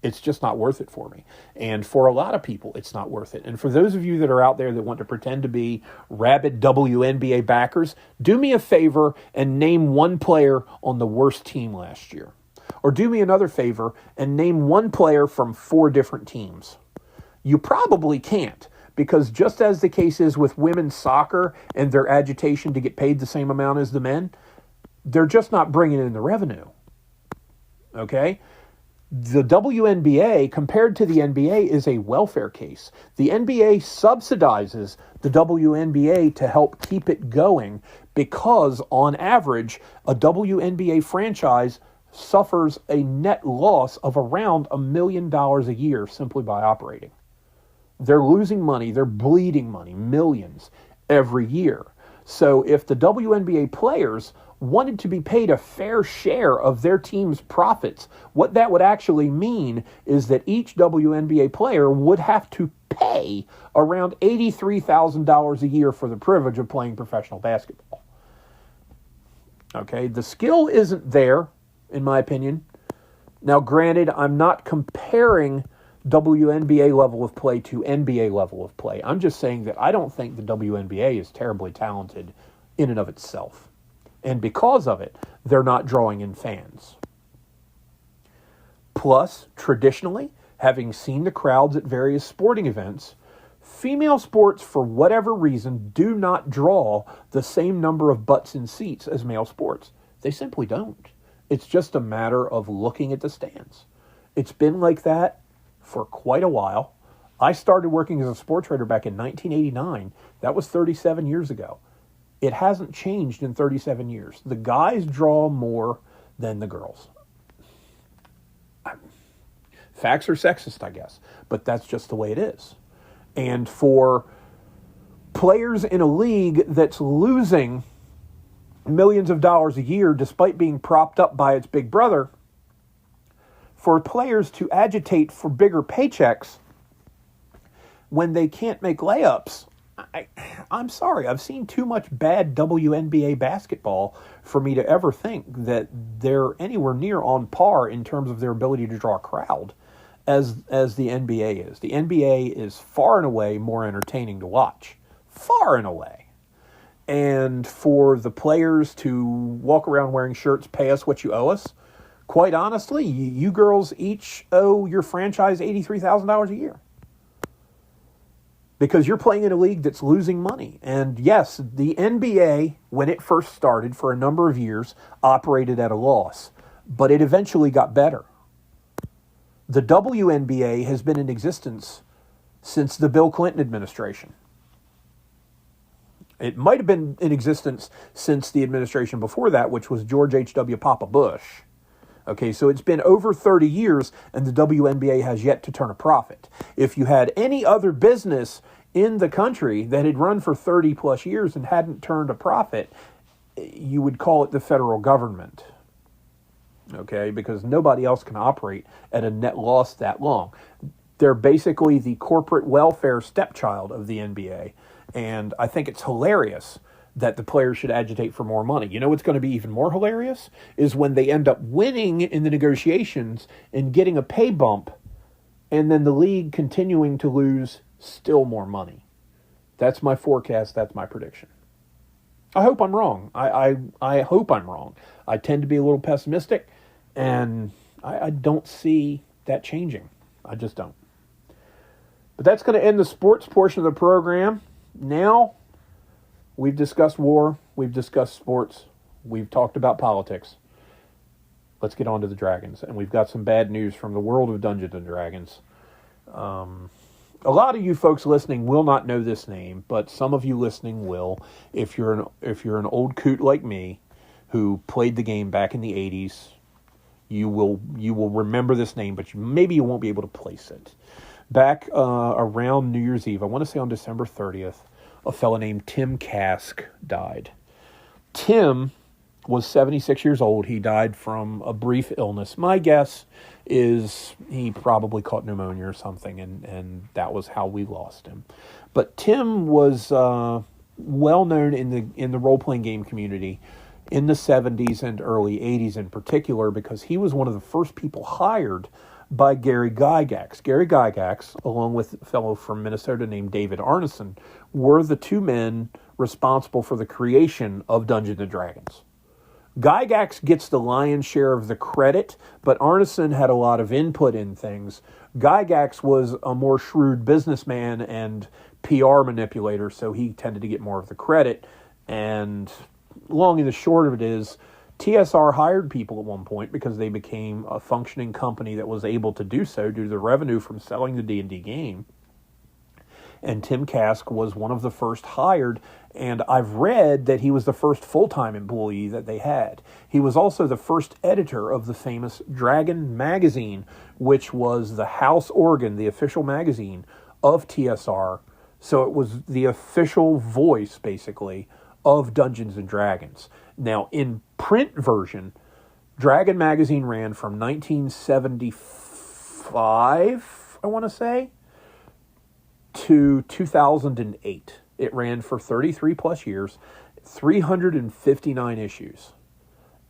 It's just not worth it for me. And for a lot of people, it's not worth it. And for those of you that are out there that want to pretend to be rabid WNBA backers, do me a favor and name one player on the worst team last year. Or do me another favor and name one player from 4 different teams. You probably can't, because just as the case is with women's soccer and their agitation to get paid the same amount as the men, they're just not bringing in the revenue. Okay? The WNBA, compared to the NBA, is a welfare case. The NBA subsidizes the WNBA to help keep it going because, on average, a WNBA franchise suffers a net loss of around $1 million a year simply by operating. They're losing money, they're bleeding money, millions every year. So if the WNBA players wanted to be paid a fair share of their team's profits, what that would actually mean is that each WNBA player would have to pay around $83,000 a year for the privilege of playing professional basketball. Okay, the skill isn't there, in my opinion. Now, granted, I'm not comparing WNBA level of play to NBA level of play. I'm just saying that I don't think the WNBA is terribly talented in and of itself. And because of it, they're not drawing in fans. Plus, traditionally, having seen the crowds at various sporting events, female sports, for whatever reason, do not draw the same number of butts in seats as male sports. They simply don't. It's just a matter of looking at the stands. It's been like that for quite a while. I started working as a sports writer back in 1989. That was 37 years ago. It hasn't changed in 37 years. The guys draw more than the girls. Facts are sexist, I guess, but that's just the way it is. And for players in a league that's losing millions of dollars a year despite being propped up by its big brother, for players to agitate for bigger paychecks when they can't make layups, I'm sorry, I've seen too much bad WNBA basketball for me to ever think that they're anywhere near on par in terms of their ability to draw a crowd as the NBA is. The NBA is far and away more entertaining to watch. Far and away. And for the players to walk around wearing shirts, pay us what you owe us, quite honestly, you girls each owe your franchise $83,000 a year. Because you're playing in a league that's losing money. And yes, the NBA, when it first started for a number of years, operated at a loss. But it eventually got better. The WNBA has been in existence since the Bill Clinton administration. It might have been in existence since the administration before that, which was George H.W. Papa Bush. Okay, so it's been over 30 years, and the WNBA has yet to turn a profit. If you had any other business in the country that had run for 30 plus years and hadn't turned a profit, you would call it the federal government. Okay, because nobody else can operate at a net loss that long. They're basically the corporate welfare stepchild of the NBA, and I think it's hilarious that the players should agitate for more money. You know what's going to be even more hilarious is when they end up winning in the negotiations and getting a pay bump, and then the league continuing to lose still more money. That's my forecast. That's my prediction. I hope I'm wrong. I hope I'm wrong. I tend to be a little pessimistic, and I don't see that changing. I just don't. But that's going to end the sports portion of the program. Now, we've discussed war, we've discussed sports, we've talked about politics. Let's get on to the Dragons. And we've got some bad news from the world of Dungeons & Dragons. A lot of you folks listening will not know this name, but some of you listening will. If you're an old coot like me who played the game back in the 80s, you will remember this name, but maybe you won't be able to place it. Back around New Year's Eve, I want to say on December 30th, a fellow named Tim Kask died. Tim was 76 years old. He died from a brief illness. My guess is he probably caught pneumonia or something, and that was how we lost him. But Tim was well known in the role-playing game community in the 70s and early 80s in particular, because he was one of the first people hired by Gary Gygax. Gary Gygax, along with a fellow from Minnesota named David Arneson, were the two men responsible for the creation of Dungeons & Dragons. Gygax gets the lion's share of the credit, but Arneson had a lot of input in things. Gygax was a more shrewd businessman and PR manipulator, so he tended to get more of the credit. And long and the short of it is, TSR hired people at one point because they became a functioning company that was able to do so due to the revenue from selling the D&D game. And Tim Kask was one of the first hired, and I've read that he was the first full-time employee that they had. He was also the first editor of the famous Dragon magazine, which was the house organ, the official magazine of TSR. So it was the official voice, basically, of Dungeons & Dragons. Now, in print version, Dragon magazine ran from 1975, I want to say, to 2008. It ran for 33 plus years, 359 issues.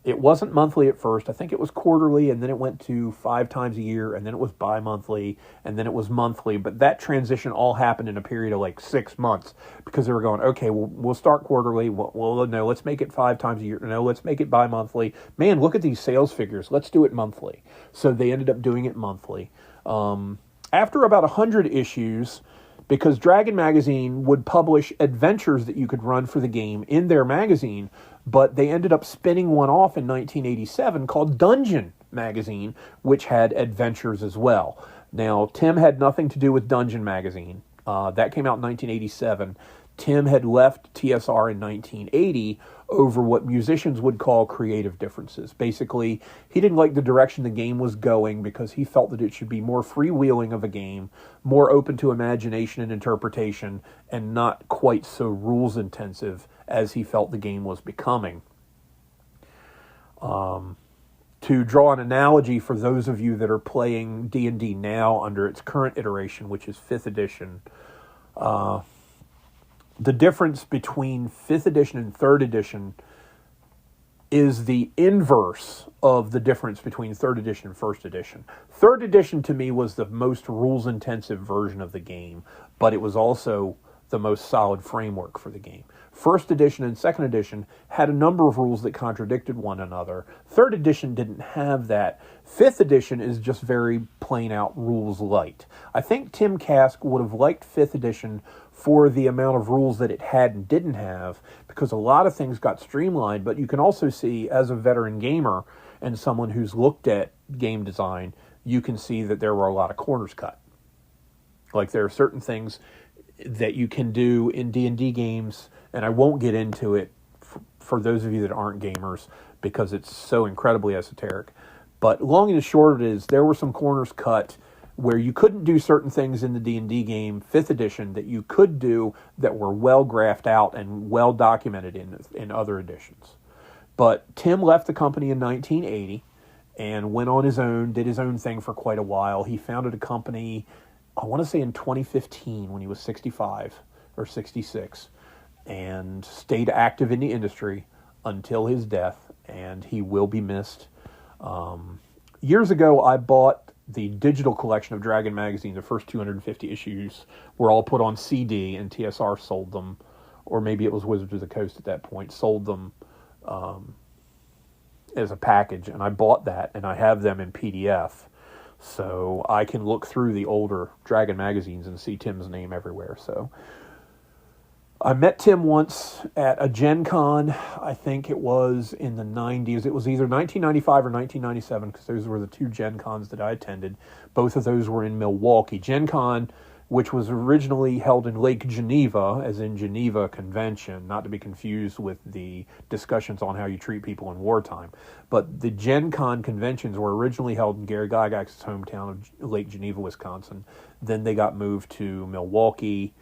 It wasn't monthly at first. I think it was quarterly, and then it went to 5 times a year, and then it was bi-monthly, and then it was monthly. But that transition all happened in a period of like 6 months because they were going, okay, we'll start quarterly. Well, no, let's make it 5 times a year. No, let's make it bi-monthly. Man, look at these sales figures. Let's do it monthly. So they ended up doing it monthly. After about 100 issues, because Dragon Magazine would publish adventures that you could run for the game in their magazine, but they ended up spinning one off in 1987 called Dungeon Magazine, which had adventures as well. Now, Tim had nothing to do with Dungeon Magazine. That came out in 1987. Tim had left TSR in 1980 over what musicians would call creative differences. Basically, he didn't like the direction the game was going because he felt that it should be more freewheeling of a game, more open to imagination and interpretation, and not quite so rules intensive as he felt the game was becoming. To draw an analogy for those of you that are playing D&D now under its current iteration, which is 5th edition, the difference between 5th edition and 3rd edition is the inverse of the difference between 3rd edition and 1st edition. 3rd edition to me was the most rules-intensive version of the game, but it was also the most solid framework for the game. 1st edition and 2nd edition had a number of rules that contradicted one another. 3rd edition didn't have that. 5th edition is just very plain out rules light. I think Tim Kask would have liked 5th edition for the amount of rules that it had and didn't have, because a lot of things got streamlined, but you can also see, as a veteran gamer and someone who's looked at game design, you can see that there were a lot of corners cut. Like, there are certain things that you can do in D&D games, and I won't get into it for those of you that aren't gamers because it's so incredibly esoteric. But long and the short of it is, there were some corners cut where you couldn't do certain things in the D&D game, 5th edition, that you could do that were well graphed out and well documented in other editions. But Tim left the company in 1980 and went on his own, did his own thing for quite a while. He founded a company, I want to say in 2015, when he was 65 or 66, and stayed active in the industry until his death, and he will be missed. Years ago, I bought the digital collection of Dragon Magazine. The first 250 issues were all put on CD, and TSR sold them, or maybe it was Wizards of the Coast at that point, sold them as a package, and I bought that, and I have them in PDF, so I can look through the older Dragon magazines and see Tim's name everywhere. So I met Tim once at a Gen Con. I think it was in the 90s. It was either 1995 or 1997, because those were the two Gen Cons that I attended. Both of those were in Milwaukee. Gen Con, which was originally held in Lake Geneva, as in Geneva Convention, not to be confused with the discussions on how you treat people in wartime. But the Gen Con conventions were originally held in Gary Gygax's hometown of Lake Geneva, Wisconsin. Then they got moved to Milwaukee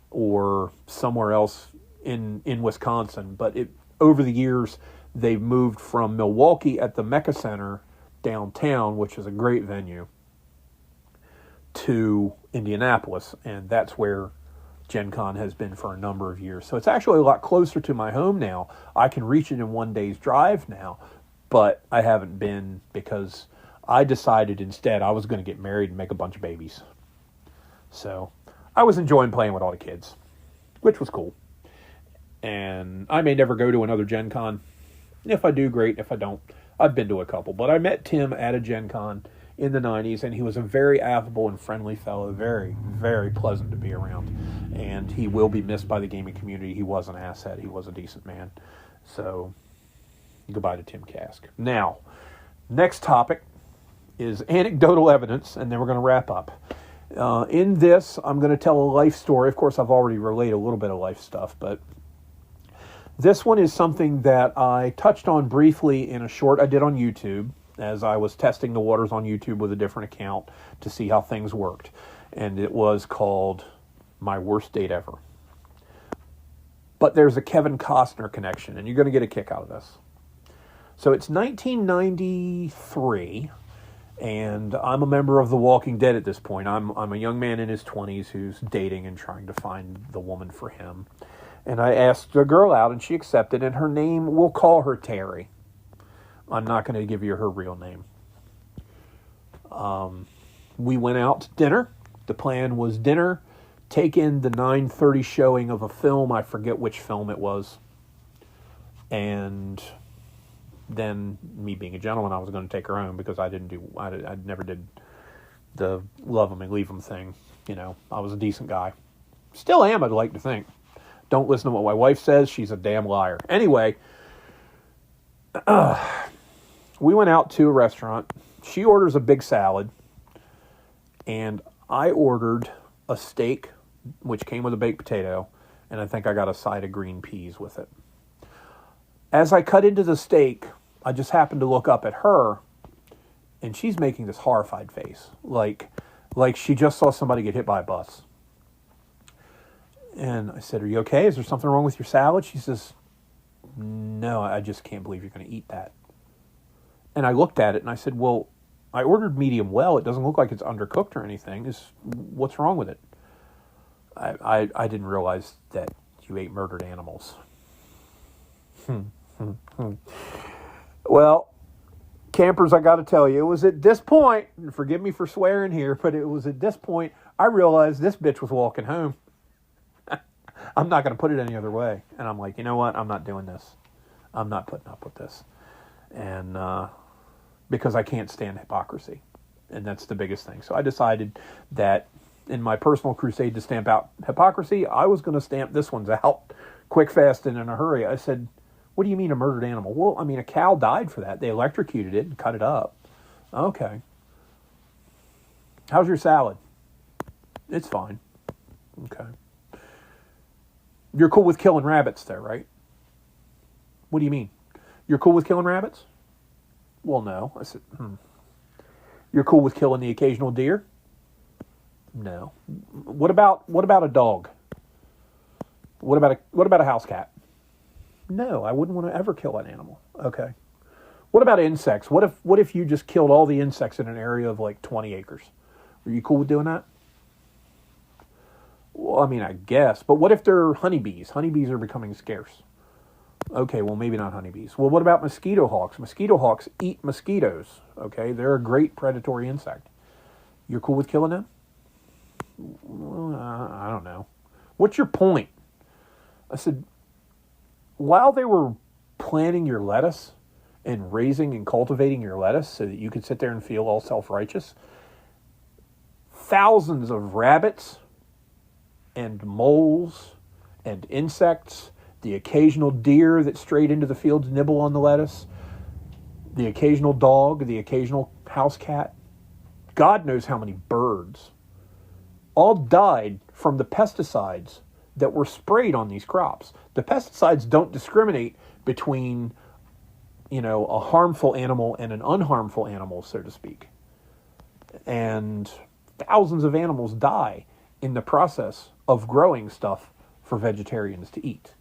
or somewhere else in Wisconsin. But over the years, they've moved from Milwaukee at the Mecca Center downtown, which is a great venue, to Indianapolis, and that's where Gen Con has been for a number of years. So it's actually a lot closer to my home now. I can reach it in one day's drive now, but I haven't been because I decided instead I was going to get married and make a bunch of babies. So I was enjoying playing with all the kids, which was cool. And I may never go to another Gen Con. If I do, great. If I don't, I've been to a couple. But I met Tim at a Gen Con in the 90s, and he was a very affable and friendly fellow, very, very pleasant to be around. And he will be missed by the gaming community. He was an asset. He was a decent man. So, goodbye to Tim Kask. Now, next topic is anecdotal evidence, and then we're going to wrap up. In this, I'm going to tell a life story. Of course, I've already relayed a little bit of life stuff, but this one is something that I touched on briefly in a short I did on YouTube, as I was testing the waters on YouTube with a different account to see how things worked. And it was called My Worst Date Ever. But there's a Kevin Costner connection, and you're going to get a kick out of this. So it's 1993, and I'm a member of The Walking Dead at this point. I'm a young man in his 20s who's dating and trying to find the woman for him. And I asked a girl out, and she accepted, and her name, we'll call her Terry. I'm not going to give you her real name. We went out to dinner. The plan was dinner, take in the 9:30 showing of a film. I forget which film it was. And then, me being a gentleman, I was going to take her home because I never did the love them and leave them thing. You know, I was a decent guy. Still am, I'd like to think. Don't listen to what my wife says. She's a damn liar. Anyway, we went out to a restaurant. She orders a big salad, and I ordered a steak, which came with a baked potato, and I think I got a side of green peas with it. As I cut into the steak, I just happened to look up at her, and she's making this horrified face, like she just saw somebody get hit by a bus. And I said, "Are you okay? Is there something wrong with your salad?" She says, "No, I just can't believe you're going to eat that." And I looked at it and I said, "Well, I ordered medium well. It doesn't look like it's undercooked or anything. What's wrong with it?" I didn't realize that you ate murdered animals. Well, campers, I got to tell you, it was at this point, and forgive me for swearing here, but it was at this point I realized this bitch was walking home. I'm not going to put it any other way. And I'm like, you know what? I'm not doing this. I'm not putting up with this. And because I can't stand hypocrisy. And that's the biggest thing. So I decided that in my personal crusade to stamp out hypocrisy, I was going to stamp this one's out quick, fast, and in a hurry. I said, "What do you mean a murdered animal?" "Well, I mean, a cow died for that. They electrocuted it and cut it up." "Okay. How's your salad?" "It's fine." "Okay. You're cool with killing rabbits there, right?" "What do you mean?" "You're cool with killing rabbits?" "Well, no." I said, "You're cool with killing the occasional deer?" "No." What about a dog?" What about a house cat?" "No, I wouldn't want to ever kill an animal." "Okay. What about insects? What if you just killed all the insects in an area of like 20 acres? Are you cool with doing that?" "Well, I mean, I guess. But what if they're honeybees? Honeybees are becoming scarce." "Okay, well, maybe not honeybees." "Well, what about mosquito hawks? Mosquito hawks eat mosquitoes. Okay, they're a great predatory insect. You're cool with killing them?" "Well, I don't know." "What's your point?" I said, while they were planting your lettuce and raising and cultivating your lettuce so that you could sit there and feel all self-righteous, thousands of rabbits and moles and insects, the occasional deer that strayed into the fields nibble on the lettuce, the occasional dog, the occasional house cat, God knows how many birds, all died from the pesticides that were sprayed on these crops. The pesticides don't discriminate between, a harmful animal and an unharmful animal, so to speak. And thousands of animals die in the process of growing stuff for vegetarians to eat.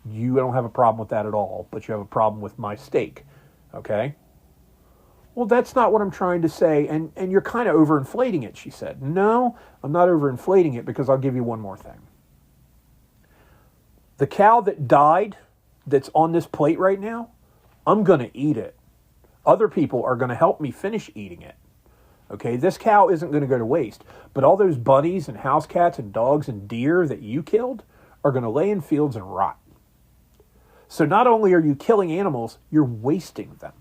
You don't have a problem with that at all, but you have a problem with my steak, okay? "Well, that's not what I'm trying to say, and you're kind of overinflating it," she said. "No, I'm not overinflating it because I'll give you one more thing. The cow that died that's on this plate right now, I'm going to eat it. Other people are going to help me finish eating it. Okay, this cow isn't going to go to waste. But all those bunnies and house cats and dogs and deer that you killed are going to lay in fields and rot. So not only are you killing animals, you're wasting them.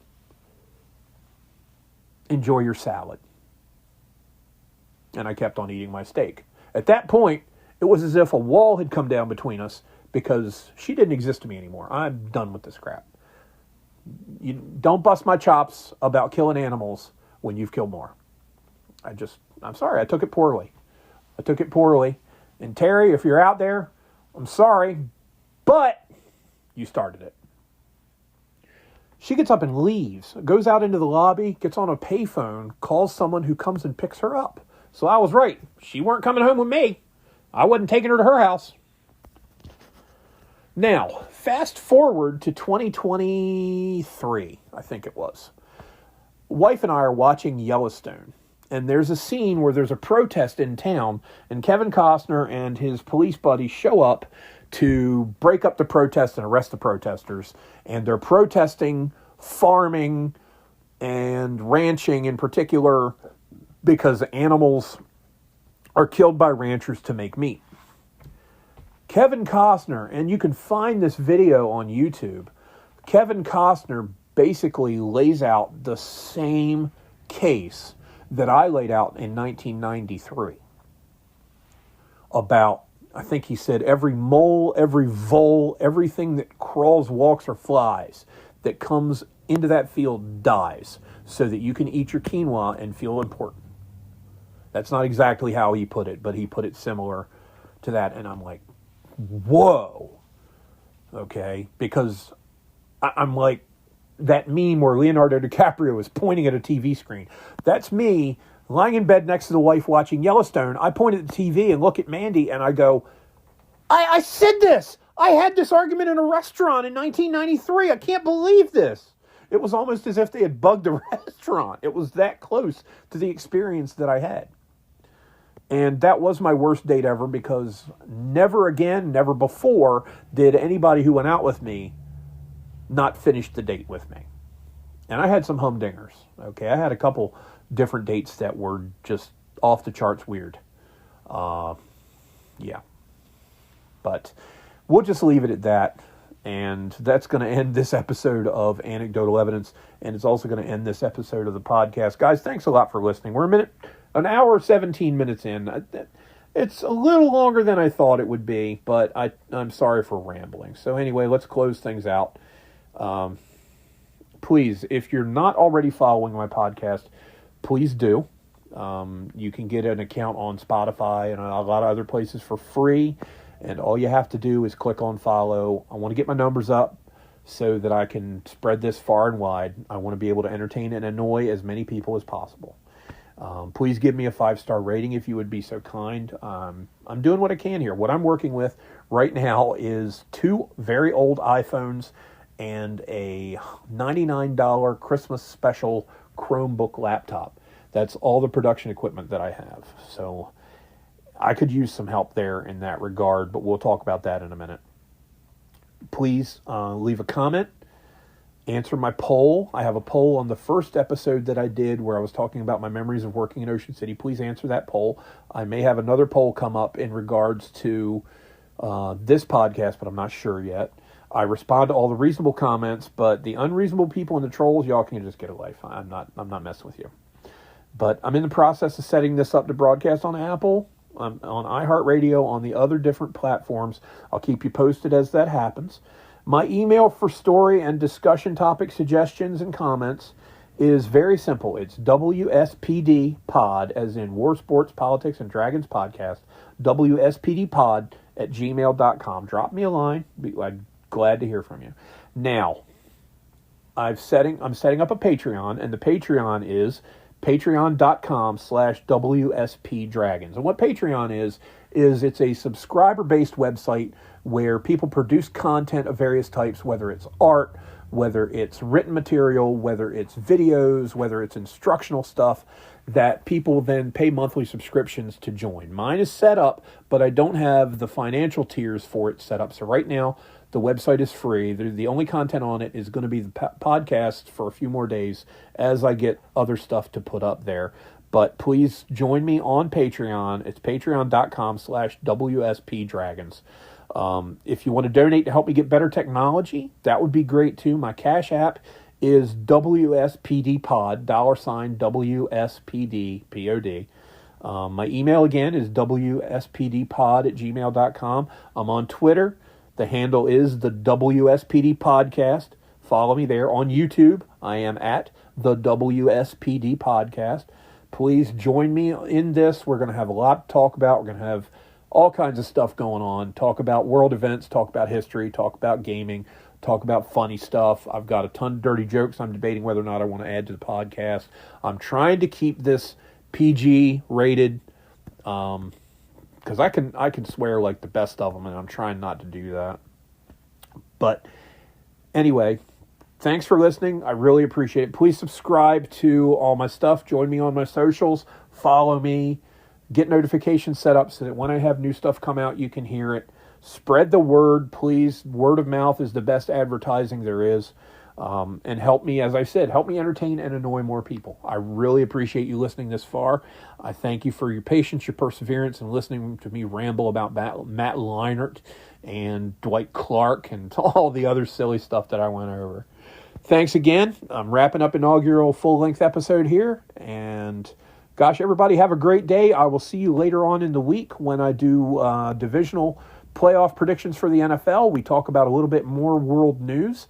Enjoy your salad. And I kept on eating my steak. At that point, it was as if a wall had come down between us because she didn't exist to me anymore. I'm done with this crap. You don't bust my chops about killing animals when you've killed more. I'm sorry, I took it poorly. And Terry, if you're out there, I'm sorry, but you started it. She gets up and leaves, goes out into the lobby, gets on a payphone, calls someone who comes and picks her up. So I was right. She weren't coming home with me. I wasn't taking her to her house. Now, fast forward to 2023, I think it was. Wife and I are watching Yellowstone, and there's a scene where there's a protest in town, and Kevin Costner and his police buddies show up to break up the protest and arrest the protesters, and they're protesting farming and ranching in particular because animals are killed by ranchers to make meat. Kevin Costner, and you can find this video on YouTube, Kevin Costner basically lays out the same case that I laid out in 1993 about, I think he said, every mole, every vole, everything that crawls, walks, or flies that comes into that field dies so that you can eat your quinoa and feel important. That's not exactly how he put it, but he put it similar to that. And I'm like, whoa. Okay. Because I'm like that meme where Leonardo DiCaprio is pointing at a TV screen. That's me lying in bed next to the wife watching Yellowstone. I point at the TV and look at Mandy and I go, I said this. I had this argument in a restaurant in 1993. I can't believe this. It was almost as if they had bugged the restaurant. It was that close to the experience that I had. And that was my worst date ever because never again, never before did anybody who went out with me not finish the date with me. And I had some humdingers. Okay, I had a couple different dates that were just off the charts weird. Yeah. But we'll just leave it at that. And that's going to end this episode of Anecdotal Evidence. And it's also going to end this episode of the podcast. Guys, thanks a lot for listening. We're an hour, 17 minutes in. It's a little longer than I thought it would be, but I'm sorry for rambling. So anyway, let's close things out. Please, if you're not already following my podcast, please do. You can get an account on Spotify and a lot of other places for free. And all you have to do is click on follow. I want to get my numbers up so that I can spread this far and wide. I want to be able to entertain and annoy as many people as possible. Please give me a 5-star rating if you would be so kind. I'm doing what I can here. What I'm working with right now is 2 very old iPhones and a $99 Christmas special Chromebook laptop. That's all the production equipment that I have. So I could use some help there in that regard, but we'll talk about that in a minute. Please leave a comment. Answer my poll. I have a poll on the first episode that I did where I was talking about my memories of working in Ocean City. Please answer that poll. I may have another poll come up in regards to this podcast, but I'm not sure yet. I respond to all the reasonable comments, but the unreasonable people and the trolls, y'all can just get a life. I'm not messing with you. But I'm in the process of setting this up to broadcast on Apple, on iHeartRadio, on the other different platforms. I'll keep you posted as that happens. My email for story and discussion topic suggestions and comments is very simple. It's WSPDpod, as in War, Sports, Politics, and Dragons Podcast, WSPDpod@gmail.com. Drop me a line. I'm glad to hear from you. Now, I'm setting up a Patreon, and the Patreon is patreon.com/WSPDragons. And what Patreon is it's a subscriber-based website where people produce content of various types, whether it's art, whether it's written material, whether it's videos, whether it's instructional stuff, that people then pay monthly subscriptions to join. Mine is set up, but I don't have the financial tiers for it set up. So right now, the website is free. The only content on it is going to be the podcast for a few more days as I get other stuff to put up there. But please join me on Patreon. It's patreon.com/WSPDragons. If you want to donate to help me get better technology, that would be great too. My Cash App is WSPDPod, $WSPDPOD. My email again is WSPDPod@gmail.com. I'm on Twitter. The handle is the WSPD Podcast. Follow me there. On YouTube, I am at the WSPD Podcast. Please join me in this. We're going to have a lot to talk about. We're going to have all kinds of stuff going on. Talk about world events, talk about history, talk about gaming, talk about funny stuff. I've got a ton of dirty jokes I'm debating whether or not I want to add to the podcast. I'm trying to keep this PG rated, because I can swear like the best of them, and I'm trying not to do that. But anyway, thanks for listening. I really appreciate it. Please subscribe to all my stuff. Join me on my socials. Follow me. Get notifications set up so that when I have new stuff come out, you can hear it. Spread the word, please. Word of mouth is the best advertising there is. And help me, as I said, help me entertain and annoy more people. I really appreciate you listening this far. I thank you for your patience, your perseverance, and listening to me ramble about Matt Leinart and Dwight Clark and all the other silly stuff that I went over. Thanks again. I'm wrapping up inaugural full-length episode here. And gosh, everybody have a great day. I will see you later on in the week when I do divisional playoff predictions for the NFL. We talk about a little bit more world news.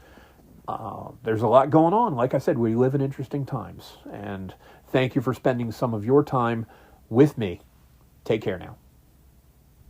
There's a lot going on. Like I said, we live in interesting times. And thank you for spending some of your time with me. Take care now.